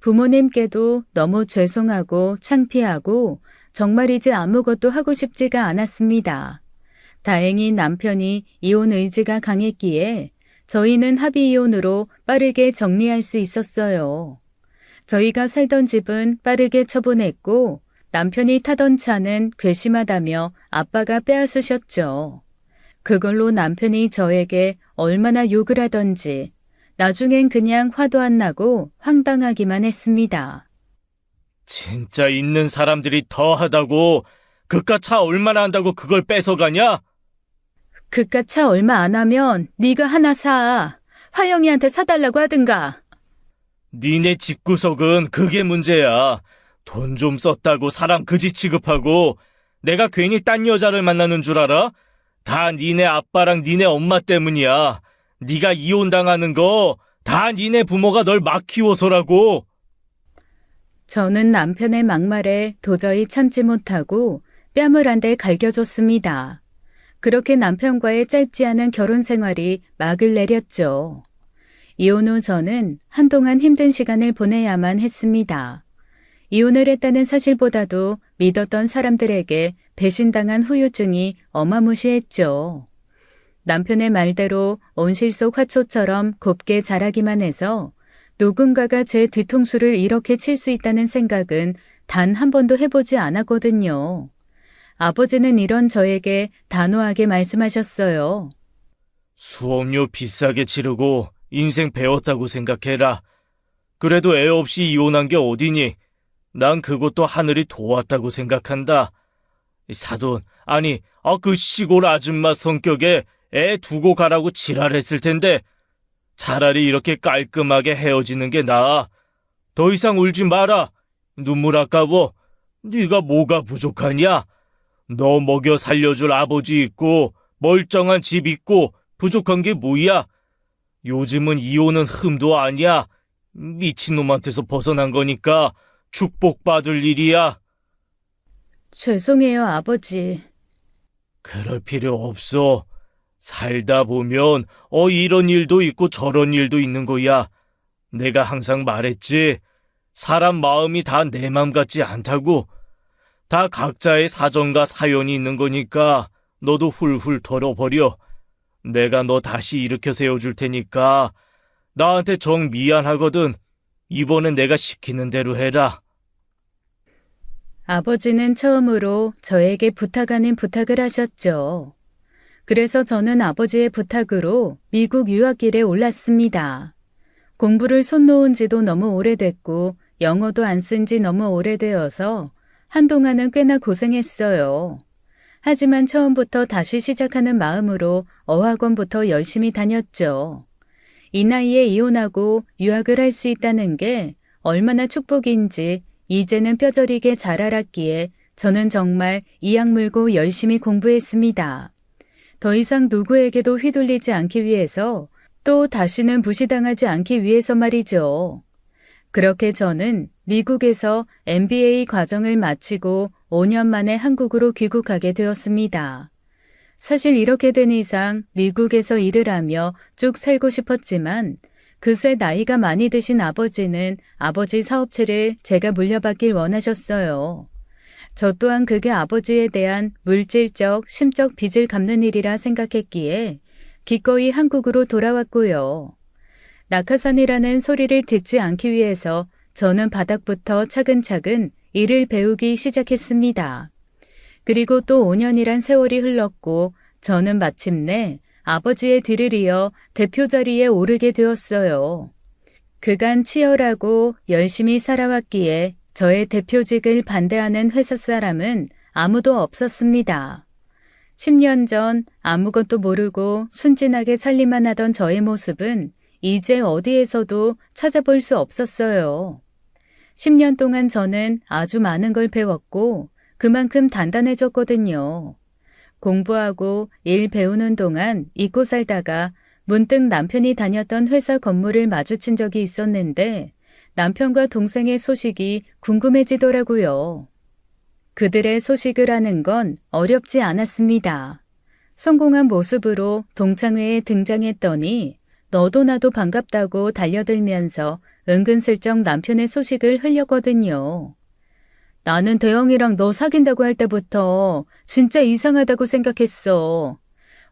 부모님께도 너무 죄송하고 창피하고 정말이지 아무것도 하고 싶지가 않았습니다. 다행히 남편이 이혼 의지가 강했기에 저희는 합의 이혼으로 빠르게 정리할 수 있었어요. 저희가 살던 집은 빠르게 처분했고 남편이 타던 차는 괘씸하다며 아빠가 빼앗으셨죠. 그걸로 남편이 저에게 얼마나 욕을 하던지 나중엔 그냥 화도 안 나고 황당하기만 했습니다. 진짜 있는 사람들이 더 하다고 그깟 차 얼마나 한다고 그걸 뺏어가냐? 그깟 차 얼마 안 하면 네가 하나 사. 화영이한테 사달라고 하든가. 니네 집구석은 그게 문제야. 돈 좀 썼다고 사람 그지 취급하고 내가 괜히 딴 여자를 만나는 줄 알아? 다 니네 아빠랑 니네 엄마 때문이야. 네가 이혼당하는 거 다 니네 부모가 널 막 키워서라고. 저는 남편의 막말에 도저히 참지 못하고 뺨을 한 대 갈겨줬습니다. 그렇게 남편과의 짧지 않은 결혼 생활이 막을 내렸죠. 이혼 후 저는 한동안 힘든 시간을 보내야만 했습니다. 이혼을 했다는 사실보다도 믿었던 사람들에게 배신당한 후유증이 어마무시했죠. 남편의 말대로 온실 속 화초처럼 곱게 자라기만 해서 누군가가 제 뒤통수를 이렇게 칠 수 있다는 생각은 단 한 번도 해보지 않았거든요. 아버지는 이런 저에게 단호하게 말씀하셨어요. 수업료 비싸게 치르고 인생 배웠다고 생각해라. 그래도 애 없이 이혼한 게 어디니? 난 그것도 하늘이 도왔다고 생각한다. 사돈, 아니, 그 시골 아줌마 성격에 애 두고 가라고 지랄했을 텐데 차라리 이렇게 깔끔하게 헤어지는 게 나아. 더 이상 울지 마라. 눈물 아까워. 네가 뭐가 부족하냐? 너 먹여 살려줄 아버지 있고 멀쩡한 집 있고 부족한 게 뭐야? 요즘은 이혼은 흠도 아니야. 미친놈한테서 벗어난 거니까 축복받을 일이야. 죄송해요, 아버지. 그럴 필요 없어. 살다 보면 이런 일도 있고 저런 일도 있는 거야. 내가 항상 말했지. 사람 마음이 다 내 맘 같지 않다고. 다 각자의 사정과 사연이 있는 거니까 너도 훌훌 털어버려. 내가 너 다시 일으켜 세워줄 테니까 나한테 정 미안하거든. 이번엔 내가 시키는 대로 해라. 아버지는 처음으로 저에게 부탁 아닌 부탁을 하셨죠. 그래서 저는 아버지의 부탁으로 미국 유학길에 올랐습니다. 공부를 손 놓은 지도 너무 오래됐고 영어도 안 쓴 지 너무 오래되어서 한동안은 꽤나 고생했어요. 하지만 처음부터 다시 시작하는 마음으로 어학원부터 열심히 다녔죠. 이 나이에 이혼하고 유학을 할 수 있다는 게 얼마나 축복인지 이제는 뼈저리게 잘 알았기에 저는 정말 이악 물고 열심히 공부했습니다. 더 이상 누구에게도 휘둘리지 않기 위해서 또 다시는 무시당하지 않기 위해서 말이죠. 그렇게 저는 미국에서 MBA 과정을 마치고 5년 만에 한국으로 귀국하게 되었습니다. 사실 이렇게 된 이상 미국에서 일을 하며 쭉 살고 싶었지만 그새 나이가 많이 드신 아버지는 아버지 사업체를 제가 물려받길 원하셨어요. 저 또한 그게 아버지에 대한 물질적, 심적 빚을 갚는 일이라 생각했기에 기꺼이 한국으로 돌아왔고요. 낙하산이라는 소리를 듣지 않기 위해서 저는 바닥부터 차근차근 일을 배우기 시작했습니다. 그리고 또 5년이란 세월이 흘렀고 저는 마침내 아버지의 뒤를 이어 대표 자리에 오르게 되었어요. 그간 치열하고 열심히 살아왔기에 저의 대표직을 반대하는 회사 사람은 아무도 없었습니다. 10년 전 아무것도 모르고 순진하게 살림만 하던 저의 모습은 이제 어디에서도 찾아볼 수 없었어요. 10년 동안 저는 아주 많은 걸 배웠고 그만큼 단단해졌거든요. 공부하고 일 배우는 동안 잊고 살다가 문득 남편이 다녔던 회사 건물을 마주친 적이 있었는데 남편과 동생의 소식이 궁금해지더라고요. 그들의 소식을 아는 건 어렵지 않았습니다. 성공한 모습으로 동창회에 등장했더니 너도 나도 반갑다고 달려들면서 은근슬쩍 남편의 소식을 흘렸거든요. 나는 대영이랑 너 사귄다고 할 때부터 진짜 이상하다고 생각했어.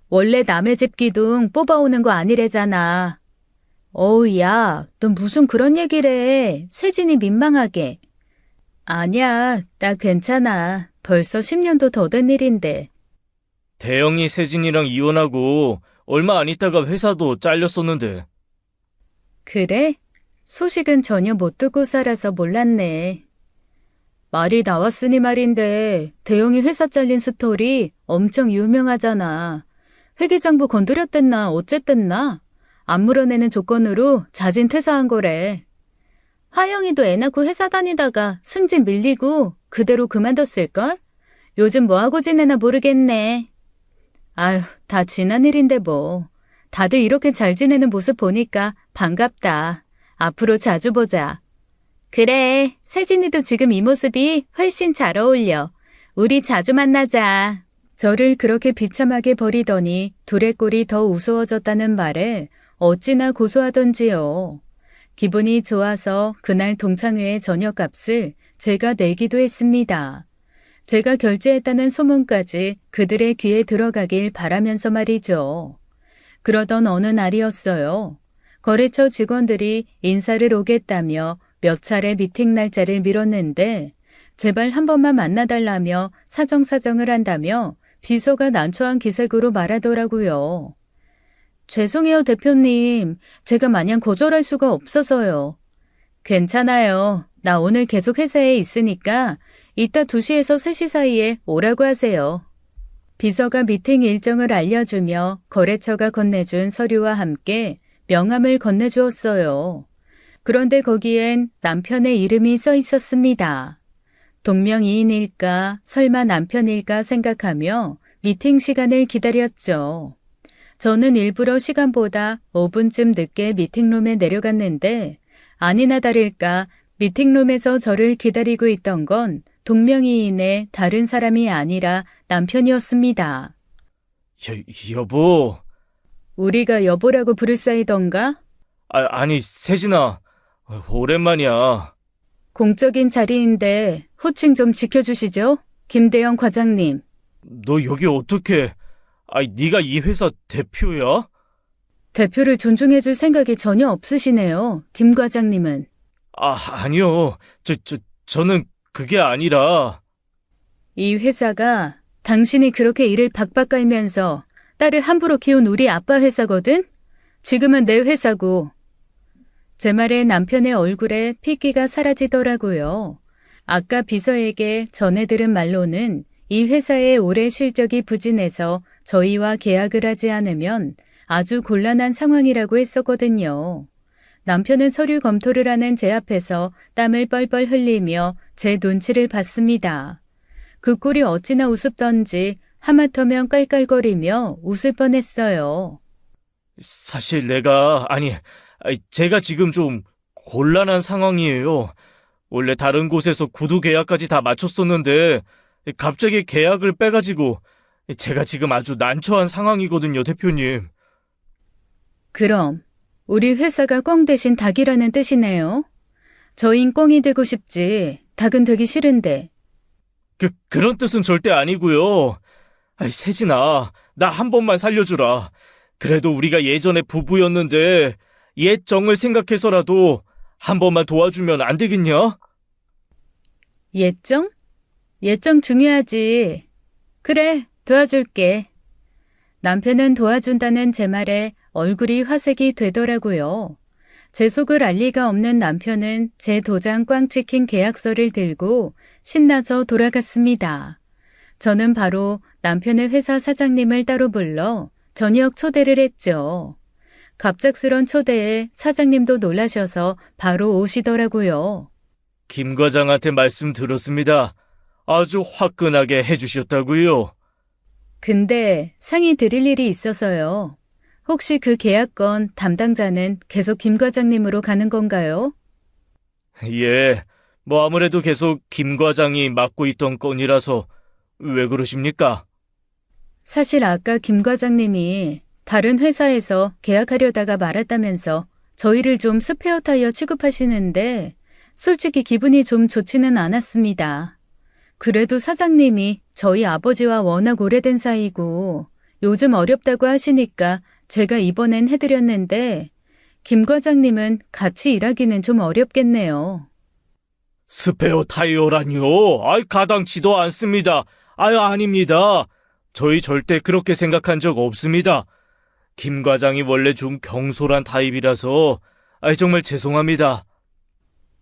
원래 남의 집 기둥 뽑아오는 거 아니래잖아. 어우, 야, 넌 무슨 그런 얘기를 해. 세진이 민망하게. 아니야, 나 괜찮아. 벌써 10년도 더 된 일인데. 대영이 세진이랑 이혼하고 얼마 안 있다가 회사도 잘렸었는데. 그래? 소식은 전혀 못 듣고 살아서 몰랐네. 말이 나왔으니 말인데 대영이 회사 잘린 스토리 엄청 유명하잖아. 회계장부 건드렸댔나 어쨌댔나? 안 물어내는 조건으로 자진 퇴사한 거래. 하영이도 애 낳고 회사 다니다가 승진 밀리고 그대로 그만뒀을걸? 요즘 뭐하고 지내나 모르겠네. 아휴, 다 지난 일인데 뭐. 다들 이렇게 잘 지내는 모습 보니까 반갑다. 앞으로 자주 보자. 그래, 세진이도 지금 이 모습이 훨씬 잘 어울려. 우리 자주 만나자. 저를 그렇게 비참하게 버리더니 둘의 꼴이 더 우스워졌다는 말에 어찌나 고소하던지요. 기분이 좋아서 그날 동창회의 저녁값을 제가 내기도 했습니다. 제가 결제했다는 소문까지 그들의 귀에 들어가길 바라면서 말이죠. 그러던 어느 날이었어요. 거래처 직원들이 인사를 오겠다며 몇 차례 미팅 날짜를 미뤘는데 제발 한 번만 만나달라며 사정사정을 한다며 비서가 난처한 기색으로 말하더라고요. 죄송해요, 대표님. 제가 마냥 거절할 수가 없어서요. 괜찮아요. 나 오늘 계속 회사에 있으니까 이따 2시에서 3시 사이에 오라고 하세요. 비서가 미팅 일정을 알려주며 거래처가 건네준 서류와 함께 명함을 건네주었어요. 그런데 거기엔 남편의 이름이 써 있었습니다. 동명이인일까 설마 남편일까 생각하며 미팅 시간을 기다렸죠. 저는 일부러 시간보다 5분쯤 늦게 미팅룸에 내려갔는데 아니나 다를까 미팅룸에서 저를 기다리고 있던 건 동명이인의 다른 사람이 아니라 남편이었습니다. 여보. 우리가 여보라고 부를 사이던가? 아니, 세진아. 오랜만이야. 공적인 자리인데 호칭 좀 지켜주시죠? 김대영 과장님. 너 여기 어떻게... 네가 이 회사 대표야? 대표를 존중해줄 생각이 전혀 없으시네요. 김 과장님은. 아니요. 저는 그게 아니라... 이 회사가 당신이 그렇게 일을 박박 깔면서 딸을 함부로 키운 우리 아빠 회사거든? 지금은 내 회사고. 제 말에 남편의 얼굴에 핏기가 사라지더라고요. 아까 비서에게 전해 들은 말로는 이 회사의 올해 실적이 부진해서 저희와 계약을 하지 않으면 아주 곤란한 상황이라고 했었거든요. 남편은 서류 검토를 하는 제 앞에서 땀을 뻘뻘 흘리며 제 눈치를 봤습니다. 그 꼴이 어찌나 우습던지 하마터면 깔깔거리며 웃을 뻔했어요. 사실 제가 지금 좀 곤란한 상황이에요. 원래 다른 곳에서 구두 계약까지 다 마쳤었는데 갑자기 계약을 빼가지고 제가 지금 아주 난처한 상황이거든요, 대표님. 그럼 우리 회사가 꽝 대신 닭이라는 뜻이네요. 저흰 꽝이 되고 싶지 닭은 되기 싫은데. 그런 뜻은 절대 아니고요. 세진아, 나 한 번만 살려주라. 그래도 우리가 예전에 부부였는데 옛 정을 생각해서라도 한 번만 도와주면 안 되겠냐? 예정? 예정 중요하지. 그래, 도와줄게. 남편은 도와준다는 제 말에 얼굴이 화색이 되더라고요. 제 속을 알 리가 없는 남편은 제 도장 꽝 찍힌 계약서를 들고 신나서 돌아갔습니다. 저는 바로 남편의 회사 사장님을 따로 불러 저녁 초대를 했죠. 갑작스런 초대에 사장님도 놀라셔서 바로 오시더라고요. 김 과장한테 말씀 들었습니다. 아주 화끈하게 해주셨다고요. 근데 상의 드릴 일이 있어서요. 혹시 그 계약건 담당자는 계속 김 과장님으로 가는 건가요? 예, 뭐 아무래도 계속 김 과장이 맡고 있던 건이라서 왜 그러십니까? 사실 아까 김 과장님이 다른 회사에서 계약하려다가 말았다면서 저희를 좀 스페어 타이어 취급하시는데 솔직히 기분이 좀 좋지는 않았습니다. 그래도 사장님이 저희 아버지와 워낙 오래된 사이고 요즘 어렵다고 하시니까 제가 이번엔 해드렸는데 김 과장님은 같이 일하기는 좀 어렵겠네요. 스페어 타이어라니요? 가당치도 않습니다. 아닙니다. 저희 절대 그렇게 생각한 적 없습니다. 김 과장이 원래 좀 경솔한 타입이라서 정말 죄송합니다.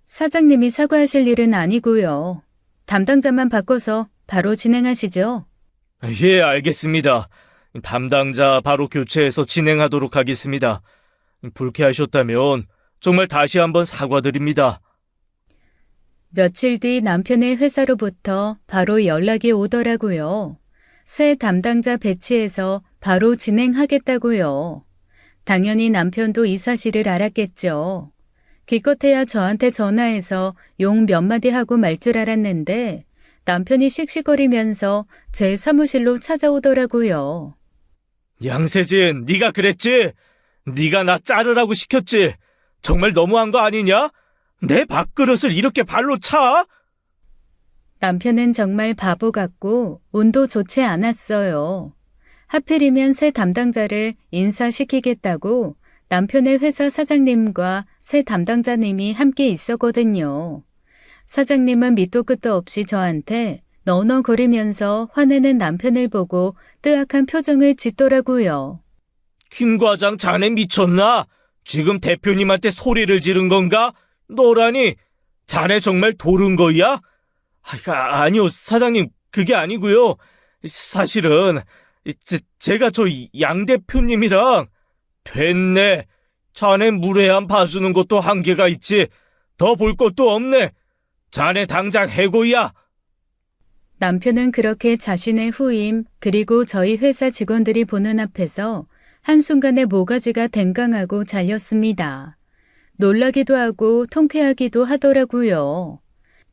사장님이 사과하실 일은 아니고요. 담당자만 바꿔서 바로 진행하시죠. 예, 알겠습니다. 담당자 바로 교체해서 진행하도록 하겠습니다. 불쾌하셨다면 정말 다시 한번 사과드립니다. 며칠 뒤 남편의 회사로부터 바로 연락이 오더라고요. 새 담당자 배치해서 바로 진행하겠다고요. 당연히 남편도 이 사실을 알았겠죠. 기껏해야 저한테 전화해서 욕 몇 마디 하고 말 줄 알았는데 남편이 씩씩거리면서 제 사무실로 찾아오더라고요. 양세진, 네가 그랬지? 네가 나 자르라고 시켰지? 정말 너무한 거 아니냐? 내 밥그릇을 이렇게 발로 차? 남편은 정말 바보 같고 운도 좋지 않았어요. 하필이면 새 담당자를 인사시키겠다고 남편의 회사 사장님과 새 담당자님이 함께 있었거든요. 사장님은 밑도 끝도 없이 저한테 너너거리면서 화내는 남편을 보고 뜨악한 표정을 짓더라고요. 김 과장 자네 미쳤나? 지금 대표님한테 소리를 지른 건가? 너라니? 자네 정말 도른 거야? 아니요, 사장님, 그게 아니고요. 사실은 제가 저 양 대표님이랑 됐네. 자네 무례한 봐주는 것도 한계가 있지. 더 볼 것도 없네. 자네 당장 해고야. 남편은 그렇게 자신의 후임 그리고 저희 회사 직원들이 보는 앞에서 한순간에 모가지가 댕강하고 잘렸습니다. 놀라기도 하고 통쾌하기도 하더라고요.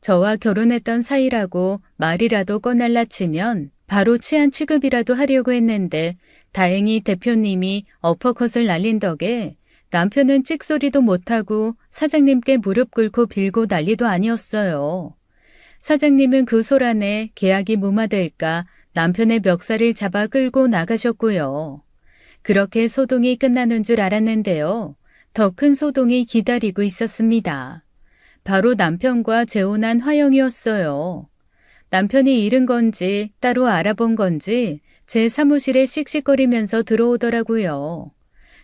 저와 결혼했던 사이라고 말이라도 꺼날라 치면 바로 치안 취급이라도 하려고 했는데 다행히 대표님이 어퍼컷을 날린 덕에 남편은 찍소리도 못하고 사장님께 무릎 꿇고 빌고 난리도 아니었어요. 사장님은 그 소란에 계약이 무마될까 남편의 멱살을 잡아 끌고 나가셨고요. 그렇게 소동이 끝나는 줄 알았는데요. 더 큰 소동이 기다리고 있었습니다. 바로 남편과 재혼한 화영이었어요. 남편이 잃은 건지 따로 알아본 건지 제 사무실에 씩씩거리면서 들어오더라고요.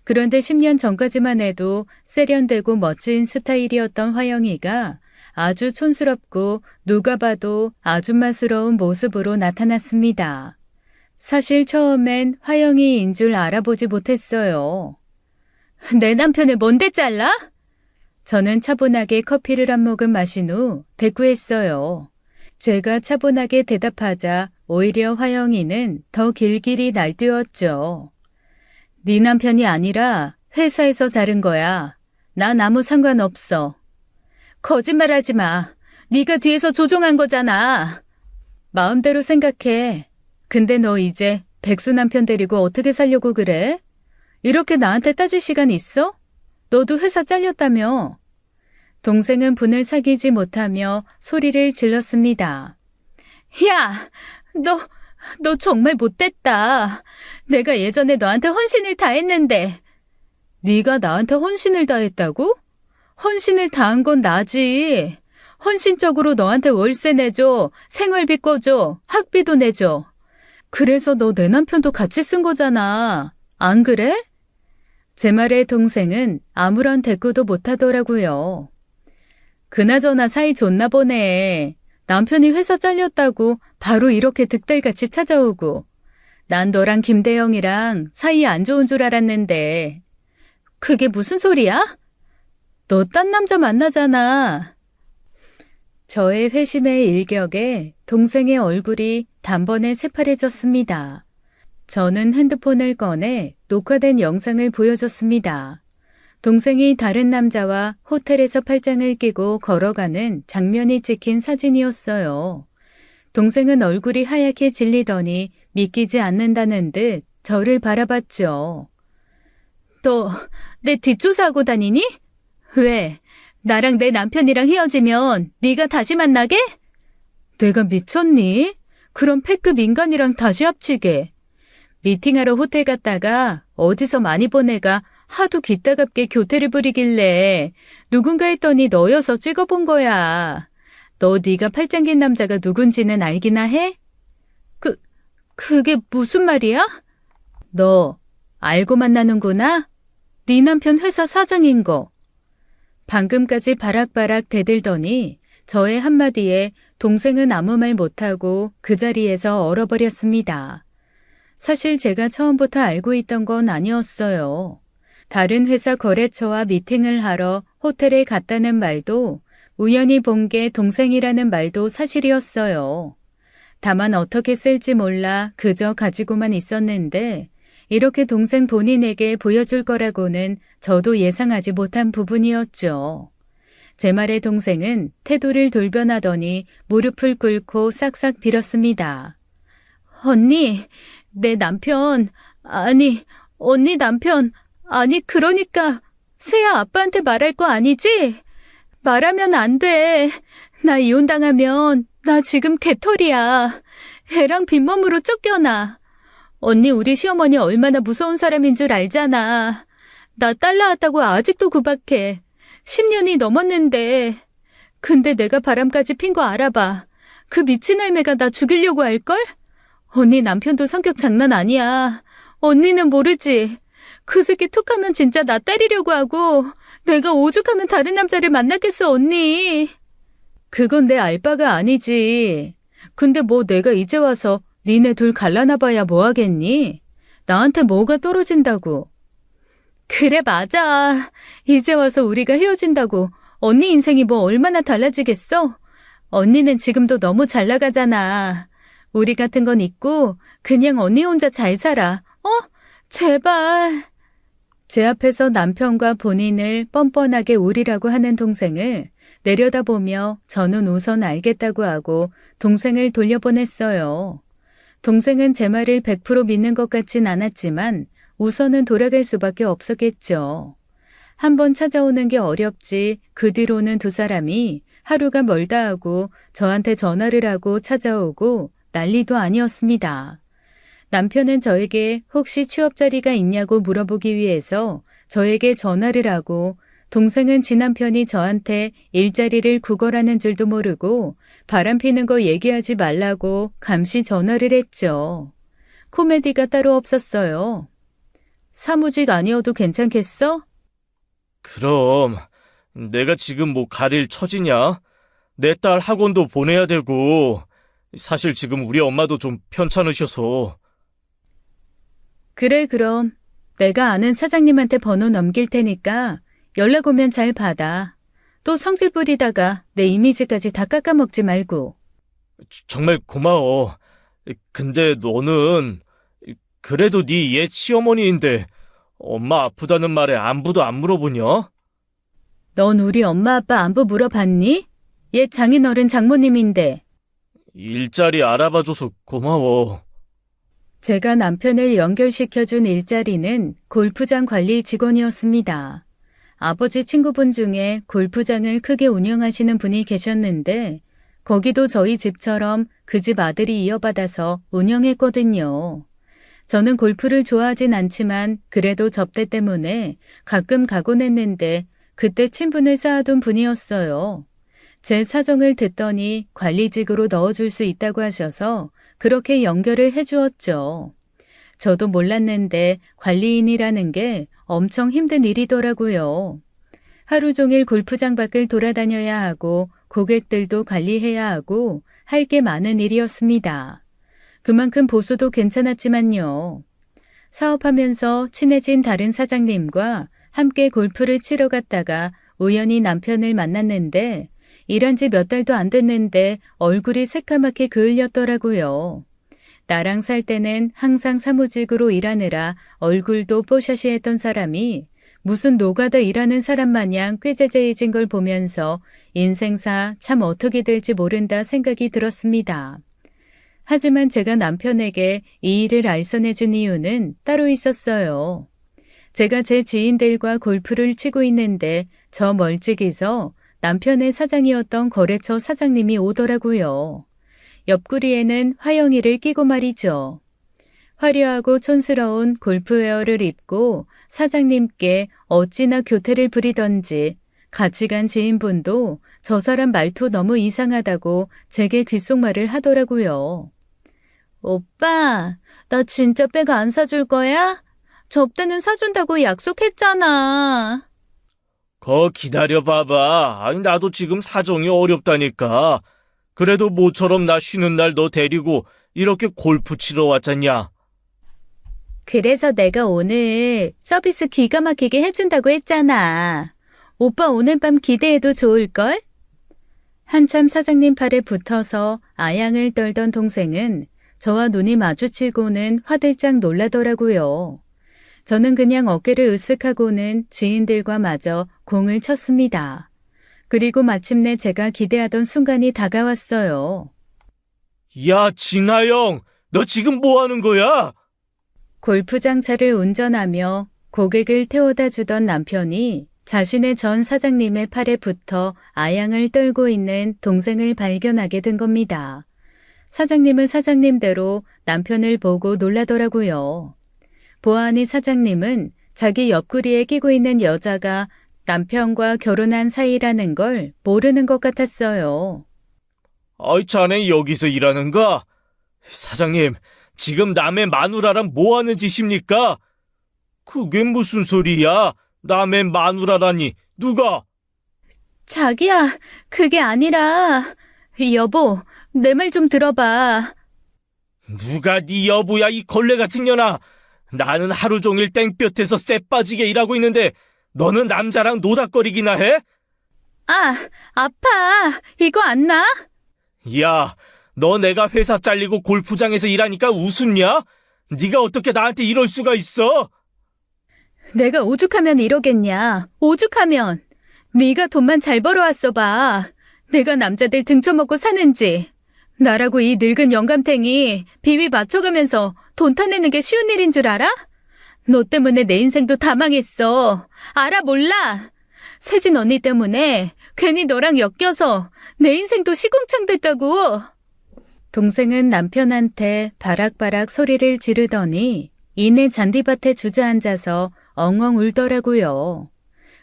그런데 10년 전까지만 해도 세련되고 멋진 스타일이었던 화영이가 아주 촌스럽고 누가 봐도 아줌마스러운 모습으로 나타났습니다. 사실 처음엔 화영이인 줄 알아보지 못했어요. 내 남편을 뭔데 잘라? 저는 차분하게 커피를 한 모금 마신 후 대꾸했어요. 제가 차분하게 대답하자 오히려 화영이는 더 길길이 날뛰었죠. 네 남편이 아니라 회사에서 자른 거야. 난 아무 상관없어. 거짓말하지 마. 네가 뒤에서 조종한 거잖아. 마음대로 생각해. 근데 너 이제 백수 남편 데리고 어떻게 살려고 그래? 이렇게 나한테 따질 시간 있어? 너도 회사 잘렸다며. 동생은 분을 사귀지 못하며 소리를 질렀습니다. 야, 너 정말 못됐다. 내가 예전에 너한테 헌신을 다했는데. 네가 나한테 헌신을 다했다고? 헌신을 다한 건 나지. 헌신적으로 너한테 월세 내줘, 생활비 꺼줘, 학비도 내줘. 그래서 너 내 남편도 같이 쓴 거잖아. 안 그래? 제 말에 동생은 아무런 대꾸도 못하더라고요. 그나저나 사이 좋나 보네. 남편이 회사 잘렸다고 바로 이렇게 득달같이 찾아오고. 난 너랑 김대영이랑 사이 안 좋은 줄 알았는데. 그게 무슨 소리야? 너 딴 남자 만나잖아. 저의 회심의 일격에 동생의 얼굴이 단번에 새파래졌습니다. 저는 핸드폰을 꺼내 녹화된 영상을 보여줬습니다. 동생이 다른 남자와 호텔에서 팔짱을 끼고 걸어가는 장면이 찍힌 사진이었어요. 동생은 얼굴이 하얗게 질리더니 믿기지 않는다는 듯 저를 바라봤죠. 너 내 뒷조사하고 다니니? 왜? 나랑 내 남편이랑 헤어지면 네가 다시 만나게? 내가 미쳤니? 그런 패급 인간이랑 다시 합치게. 미팅하러 호텔 갔다가 어디서 많이 본 애가 하도 귀따갑게 교태를 부리길래 누군가 했더니 너여서 찍어본 거야. 너 네가 팔짱 낀 남자가 누군지는 알기나 해? 그게 무슨 말이야? 너 알고 만나는구나? 네 남편 회사 사장인 거. 방금까지 바락바락 대들더니 저의 한마디에 동생은 아무 말 못하고 그 자리에서 얼어버렸습니다. 사실 제가 처음부터 알고 있던 건 아니었어요. 다른 회사 거래처와 미팅을 하러 호텔에 갔다는 말도 우연히 본 게 동생이라는 말도 사실이었어요. 다만 어떻게 쓸지 몰라 그저 가지고만 있었는데 이렇게 동생 본인에게 보여줄 거라고는 저도 예상하지 못한 부분이었죠. 제 말에 동생은 태도를 돌변하더니 무릎을 꿇고 싹싹 빌었습니다. 언니, 내 남편, 언니 남편, 그러니까 세아 아빠한테 말할 거 아니지? 말하면 안 돼. 나 이혼당하면 나 지금 개털이야. 애랑 빈몸으로 쫓겨나. 언니 우리 시어머니 얼마나 무서운 사람인 줄 알잖아. 나 딸 낳았다고 아직도 구박해. 10년이 넘었는데. 근데 내가 바람까지 핀 거 알아봐. 그 미친 할매가 나 죽이려고 할걸? 언니 남편도 성격 장난 아니야. 언니는 모르지. 그 새끼 툭하면 진짜 나 때리려고 하고 내가 오죽하면 다른 남자를 만났겠어 언니. 그건 내 알바가 아니지. 근데 뭐 내가 이제 와서 니네 둘 갈라놔봐야 뭐하겠니? 나한테 뭐가 떨어진다고. 그래 맞아. 이제 와서 우리가 헤어진다고 언니 인생이 뭐 얼마나 달라지겠어? 언니는 지금도 너무 잘 나가잖아. 우리 같은 건 있고 그냥 언니 혼자 잘 살아. 제발. 제 앞에서 남편과 본인을 뻔뻔하게 우리라고 하는 동생을 내려다보며 저는 우선 알겠다고 하고 동생을 돌려보냈어요. 동생은 제 말을 100% 믿는 것 같진 않았지만 우선은 돌아갈 수밖에 없었겠죠. 한번 찾아오는 게 어렵지 그 뒤로는 두 사람이 하루가 멀다 하고 저한테 전화를 하고 찾아오고 난리도 아니었습니다. 남편은 저에게 혹시 취업 자리가 있냐고 물어보기 위해서 저에게 전화를 하고 동생은 지 남편이 저한테 일자리를 구걸하는 줄도 모르고 바람 피는 거 얘기하지 말라고 감시 전화를 했죠. 코미디가 따로 없었어요. 사무직 아니어도 괜찮겠어? 그럼 내가 지금 뭐 가릴 처지냐? 내 딸 학원도 보내야 되고 사실 지금 우리 엄마도 좀 편찮으셔서. 그래 그럼 내가 아는 사장님한테 번호 넘길 테니까 연락 오면 잘 받아. 또 성질 부리다가 내 이미지까지 다 깎아먹지 말고. 정말 고마워. 근데 너는 그래도 네 옛 시어머니인데 엄마 아프다는 말에 안부도 안 물어보냐? 넌 우리 엄마 아빠 안부 물어봤니? 옛 장인어른 장모님인데. 일자리 알아봐줘서 고마워. 제가 남편을 연결시켜준 일자리는 골프장 관리 직원이었습니다. 아버지 친구분 중에 골프장을 크게 운영하시는 분이 계셨는데 거기도 저희 집처럼 그 집 아들이 이어받아서 운영했거든요. 저는 골프를 좋아하진 않지만 그래도 접대 때문에 가끔 가곤 했는데 그때 친분을 쌓아둔 분이었어요. 제 사정을 듣더니 관리직으로 넣어줄 수 있다고 하셔서 그렇게 연결을 해주었죠. 저도 몰랐는데 관리인이라는 게 엄청 힘든 일이더라고요. 하루 종일 골프장 밖을 돌아다녀야 하고 고객들도 관리해야 하고 할 게 많은 일이었습니다. 그만큼 보수도 괜찮았지만요. 사업하면서 친해진 다른 사장님과 함께 골프를 치러 갔다가 우연히 남편을 만났는데 일한 지 몇 달도 안 됐는데 얼굴이 새까맣게 그을렸더라고요. 나랑 살 때는 항상 사무직으로 일하느라 얼굴도 뽀샤시했던 사람이 무슨 노가다 일하는 사람 마냥 꾀재재해진 걸 보면서 인생사 참 어떻게 될지 모른다 생각이 들었습니다. 하지만 제가 남편에게 이 일을 알선해준 이유는 따로 있었어요. 제가 제 지인들과 골프를 치고 있는데 저 멀찍이서 남편의 사장이었던 거래처 사장님이 오더라고요. 옆구리에는 화영이를 끼고 말이죠. 화려하고 촌스러운 골프웨어를 입고 사장님께 어찌나 교태를 부리던지 같이 간 지인분도 저 사람 말투 너무 이상하다고 제게 귓속말을 하더라고요. 오빠, 나 진짜 백 안 사줄 거야? 접대는 사준다고 약속했잖아. 거 기다려봐봐. 아니, 나도 지금 사정이 어렵다니까. 그래도 모처럼 나 쉬는 날 너 데리고 이렇게 골프 치러 왔잖냐. 그래서 내가 오늘 서비스 기가 막히게 해준다고 했잖아. 오빠 오늘 밤 기대해도 좋을걸? 한참 사장님 팔에 붙어서 아양을 떨던 동생은 저와 눈이 마주치고는 화들짝 놀라더라고요. 저는 그냥 어깨를 으쓱하고는 지인들과 마저 공을 쳤습니다. 그리고 마침내 제가 기대하던 순간이 다가왔어요. 야, 진아영, 너 지금 뭐 하는 거야? 골프장 차를 운전하며 고객을 태워다 주던 남편이 자신의 전 사장님의 팔에 붙어 아양을 떨고 있는 동생을 발견하게 된 겁니다. 사장님은 사장님대로 남편을 보고 놀라더라고요. 보아하니 사장님은 자기 옆구리에 끼고 있는 여자가 남편과 결혼한 사이라는 걸 모르는 것 같았어요. 아이, 자네 여기서 일하는가? 사장님, 지금 남의 마누라랑 뭐 하는 짓입니까? 그게 무슨 소리야? 남의 마누라라니, 누가? 자기야, 그게 아니라 여보, 내 말 좀 들어봐. 누가 네 여보야, 이 걸레 같은 년아. 나는 하루 종일 땡볕에서 쎄 빠지게 일하고 있는데 너는 남자랑 노닥거리기나 해? 아, 아파. 이거 안 나? 야, 너 내가 회사 잘리고 골프장에서 일하니까 웃음냐? 네가 어떻게 나한테 이럴 수가 있어? 내가 오죽하면 이러겠냐. 오죽하면. 네가 돈만 잘 벌어왔어 봐. 내가 남자들 등쳐먹고 사는지. 나라고 이 늙은 영감탱이 비위 맞춰가면서 돈 타내는 게 쉬운 일인 줄 알아? 너 때문에 내 인생도 다 망했어. 알아 몰라? 세진 언니 때문에 괜히 너랑 엮여서 내 인생도 시궁창 됐다고. 동생은 남편한테 바락바락 소리를 지르더니 이내 잔디밭에 주저앉아서 엉엉 울더라고요.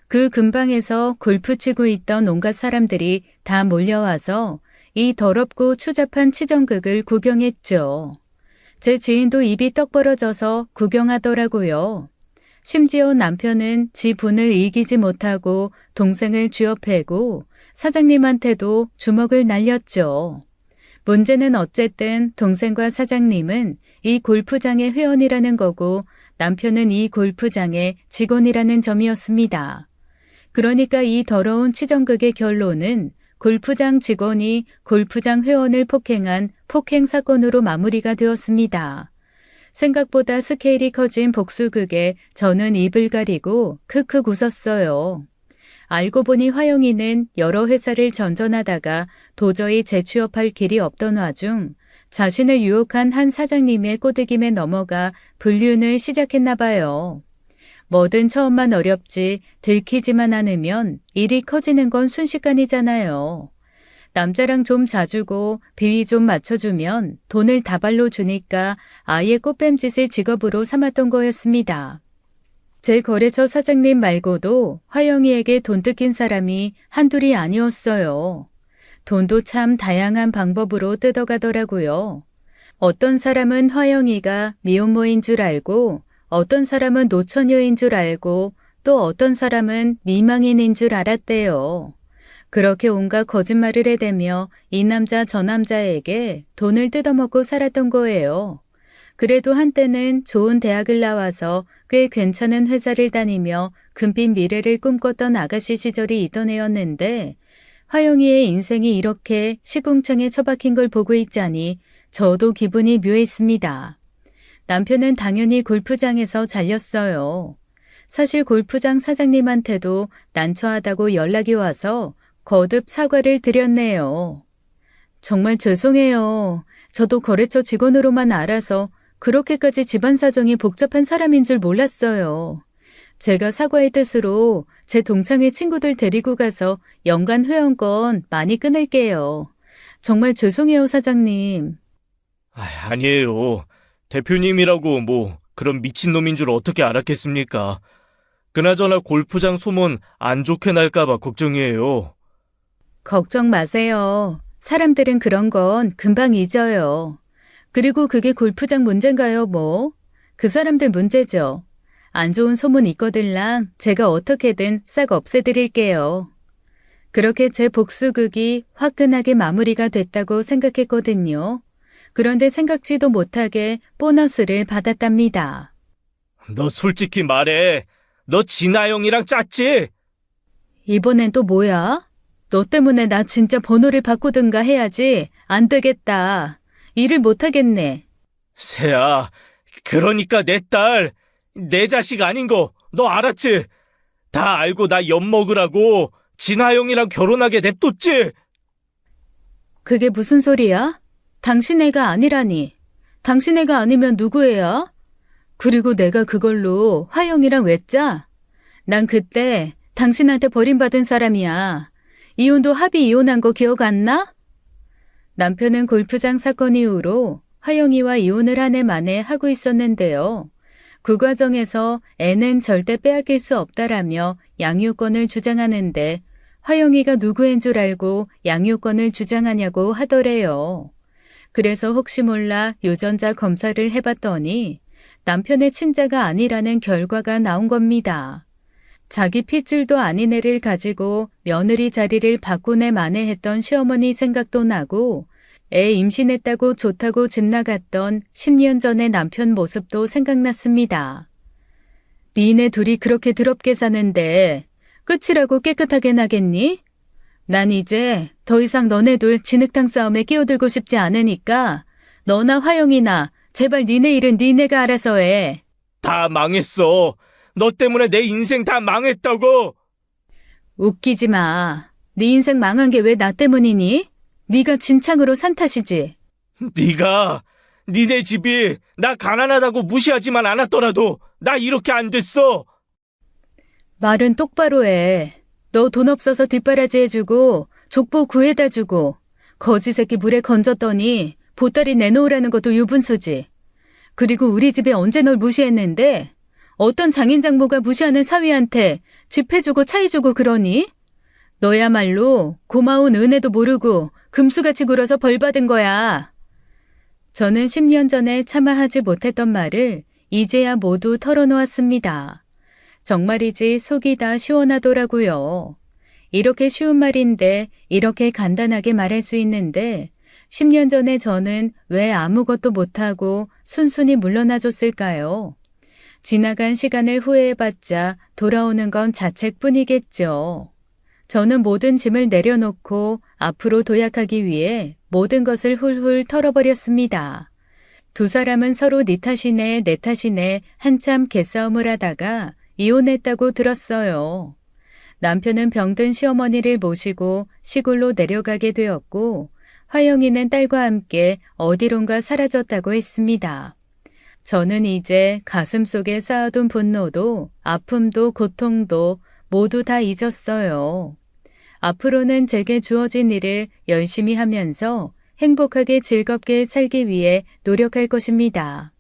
그 근방에서 골프 치고 있던 온갖 사람들이 다 몰려와서 이 더럽고 추잡한 치정극을 구경했죠. 제 지인도 입이 떡 벌어져서 구경하더라고요. 심지어 남편은 지 분을 이기지 못하고 동생을 쥐어패고 사장님한테도 주먹을 날렸죠. 문제는 어쨌든 동생과 사장님은 이 골프장의 회원이라는 거고 남편은 이 골프장의 직원이라는 점이었습니다. 그러니까 이 더러운 치정극의 결론은 골프장 직원이 골프장 회원을 폭행한 폭행 사건으로 마무리가 되었습니다. 생각보다 스케일이 커진 복수극에 저는 입을 가리고 크크 웃었어요. 알고 보니 화영이는 여러 회사를 전전하다가 도저히 재취업할 길이 없던 와중 자신을 유혹한 한 사장님의 꼬드김에 넘어가 불륜을 시작했나 봐요. 뭐든 처음만 어렵지 들키지만 않으면 일이 커지는 건 순식간이잖아요. 남자랑 좀 자주고 비위 좀 맞춰주면 돈을 다발로 주니까 아예 꽃뱀짓을 직업으로 삼았던 거였습니다. 제 거래처 사장님 말고도 화영이에게 돈 뜯긴 사람이 한둘이 아니었어요. 돈도 참 다양한 방법으로 뜯어가더라고요. 어떤 사람은 화영이가 미혼모인 줄 알고 어떤 사람은 노처녀인 줄 알고 또 어떤 사람은 미망인인 줄 알았대요. 그렇게 온갖 거짓말을 해대며 이 남자 저 남자에게 돈을 뜯어먹고 살았던 거예요. 그래도 한때는 좋은 대학을 나와서 꽤 괜찮은 회사를 다니며 금빛 미래를 꿈꿨던 아가씨 시절이 있던 애였는데 화영이의 인생이 이렇게 시궁창에 처박힌 걸 보고 있자니 저도 기분이 묘했습니다. 남편은 당연히 골프장에서 잘렸어요. 사실 골프장 사장님한테도 난처하다고 연락이 와서 거듭 사과를 드렸네요. 정말 죄송해요. 저도 거래처 직원으로만 알아서 그렇게까지 집안 사정이 복잡한 사람인 줄 몰랐어요. 제가 사과의 뜻으로 제 동창회 친구들 데리고 가서 연간 회원권 많이 끊을게요. 정말 죄송해요, 사장님. 아니에요. 대표님이라고 뭐 그런 미친놈인 줄 어떻게 알았겠습니까? 그나저나 골프장 소문 안 좋게 날까봐 걱정이에요. 걱정 마세요. 사람들은 그런 건 금방 잊어요. 그리고 그게 골프장 문제인가요, 뭐? 그 사람들 문제죠. 안 좋은 소문 있거들랑 제가 어떻게든 싹 없애드릴게요. 그렇게 제 복수극이 화끈하게 마무리가 됐다고 생각했거든요. 그런데 생각지도 못하게 보너스를 받았답니다. 너 솔직히 말해. 너 진아영이랑 짰지? 이번엔 또 뭐야? 너 때문에 나 진짜 번호를 바꾸든가 해야지. 안 되겠다. 일을 못하겠네. 새야, 그러니까 내 딸, 내 자식 아닌 거 너 알았지? 다 알고 나 엿먹으라고 진아영이랑 결혼하게 냅뒀지? 그게 무슨 소리야? 당신 애가 아니라니. 당신 애가 아니면 누구 애야? 그리고 내가 그걸로 화영이랑 왜 짜? 난 그때 당신한테 버림받은 사람이야. 이혼도 합의 이혼한 거 기억 안 나? 남편은 골프장 사건 이후로 화영이와 이혼을 한 해 만에 하고 있었는데요. 그 과정에서 애는 절대 빼앗길 수 없다라며 양육권을 주장하는데 화영이가 누구인 줄 알고 양육권을 주장하냐고 하더래요. 그래서 혹시 몰라 유전자 검사를 해봤더니 남편의 친자가 아니라는 결과가 나온 겁니다. 자기 핏줄도 아닌 애를 가지고 며느리 자리를 바꾸네 마네 했던 시어머니 생각도 나고 애 임신했다고 좋다고 집 나갔던 10년 전의 남편 모습도 생각났습니다. 니네 둘이 그렇게 더럽게 사는데 끝이라고 깨끗하게 나겠니? 난 이제 더 이상 너네 둘 진흙탕 싸움에 끼어들고 싶지 않으니까 너나 화영이나 제발 니네 일은 니네가 알아서 해. 다 망했어. 너 때문에 내 인생 다 망했다고. 웃기지 마. 네 인생 망한 게 왜 나 때문이니? 네가 진창으로 산 탓이지. 네가 니네 집이 나 가난하다고 무시하지만 않았더라도 나 이렇게 안 됐어. 말은 똑바로 해. 너 돈 없어서 뒷바라지 해주고 족보 구해다 주고 거지 새끼 물에 건졌더니 보따리 내놓으라는 것도 유분수지. 그리고 우리 집에 언제 널 무시했는데 어떤 장인장모가 무시하는 사위한테 집 해주고 차 해주고 그러니? 너야말로 고마운 은혜도 모르고 금수같이 굴어서 벌 받은 거야. 저는 10년 전에 차마 하지 못했던 말을 이제야 모두 털어놓았습니다. 정말이지 속이 다 시원하더라고요. 이렇게 쉬운 말인데 이렇게 간단하게 말할 수 있는데 10년 전에 저는 왜 아무것도 못하고 순순히 물러나줬을까요? 지나간 시간을 후회해봤자 돌아오는 건 자책뿐이겠죠. 저는 모든 짐을 내려놓고 앞으로 도약하기 위해 모든 것을 훌훌 털어버렸습니다. 두 사람은 서로 네 탓이네 내 탓이네 한참 개싸움을 하다가 이혼했다고 들었어요. 남편은 병든 시어머니를 모시고 시골로 내려가게 되었고 화영이는 딸과 함께 어디론가 사라졌다고 했습니다. 저는 이제 가슴속에 쌓아둔 분노도 아픔도 고통도 모두 다 잊었어요. 앞으로는 제게 주어진 일을 열심히 하면서 행복하게 즐겁게 살기 위해 노력할 것입니다.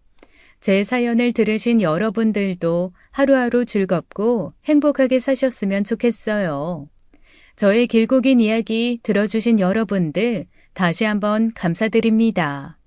제 사연을 들으신 여러분들도 하루하루 즐겁고 행복하게 사셨으면 좋겠어요. 저의 길고 긴 이야기 들어주신 여러분들 다시 한번 감사드립니다.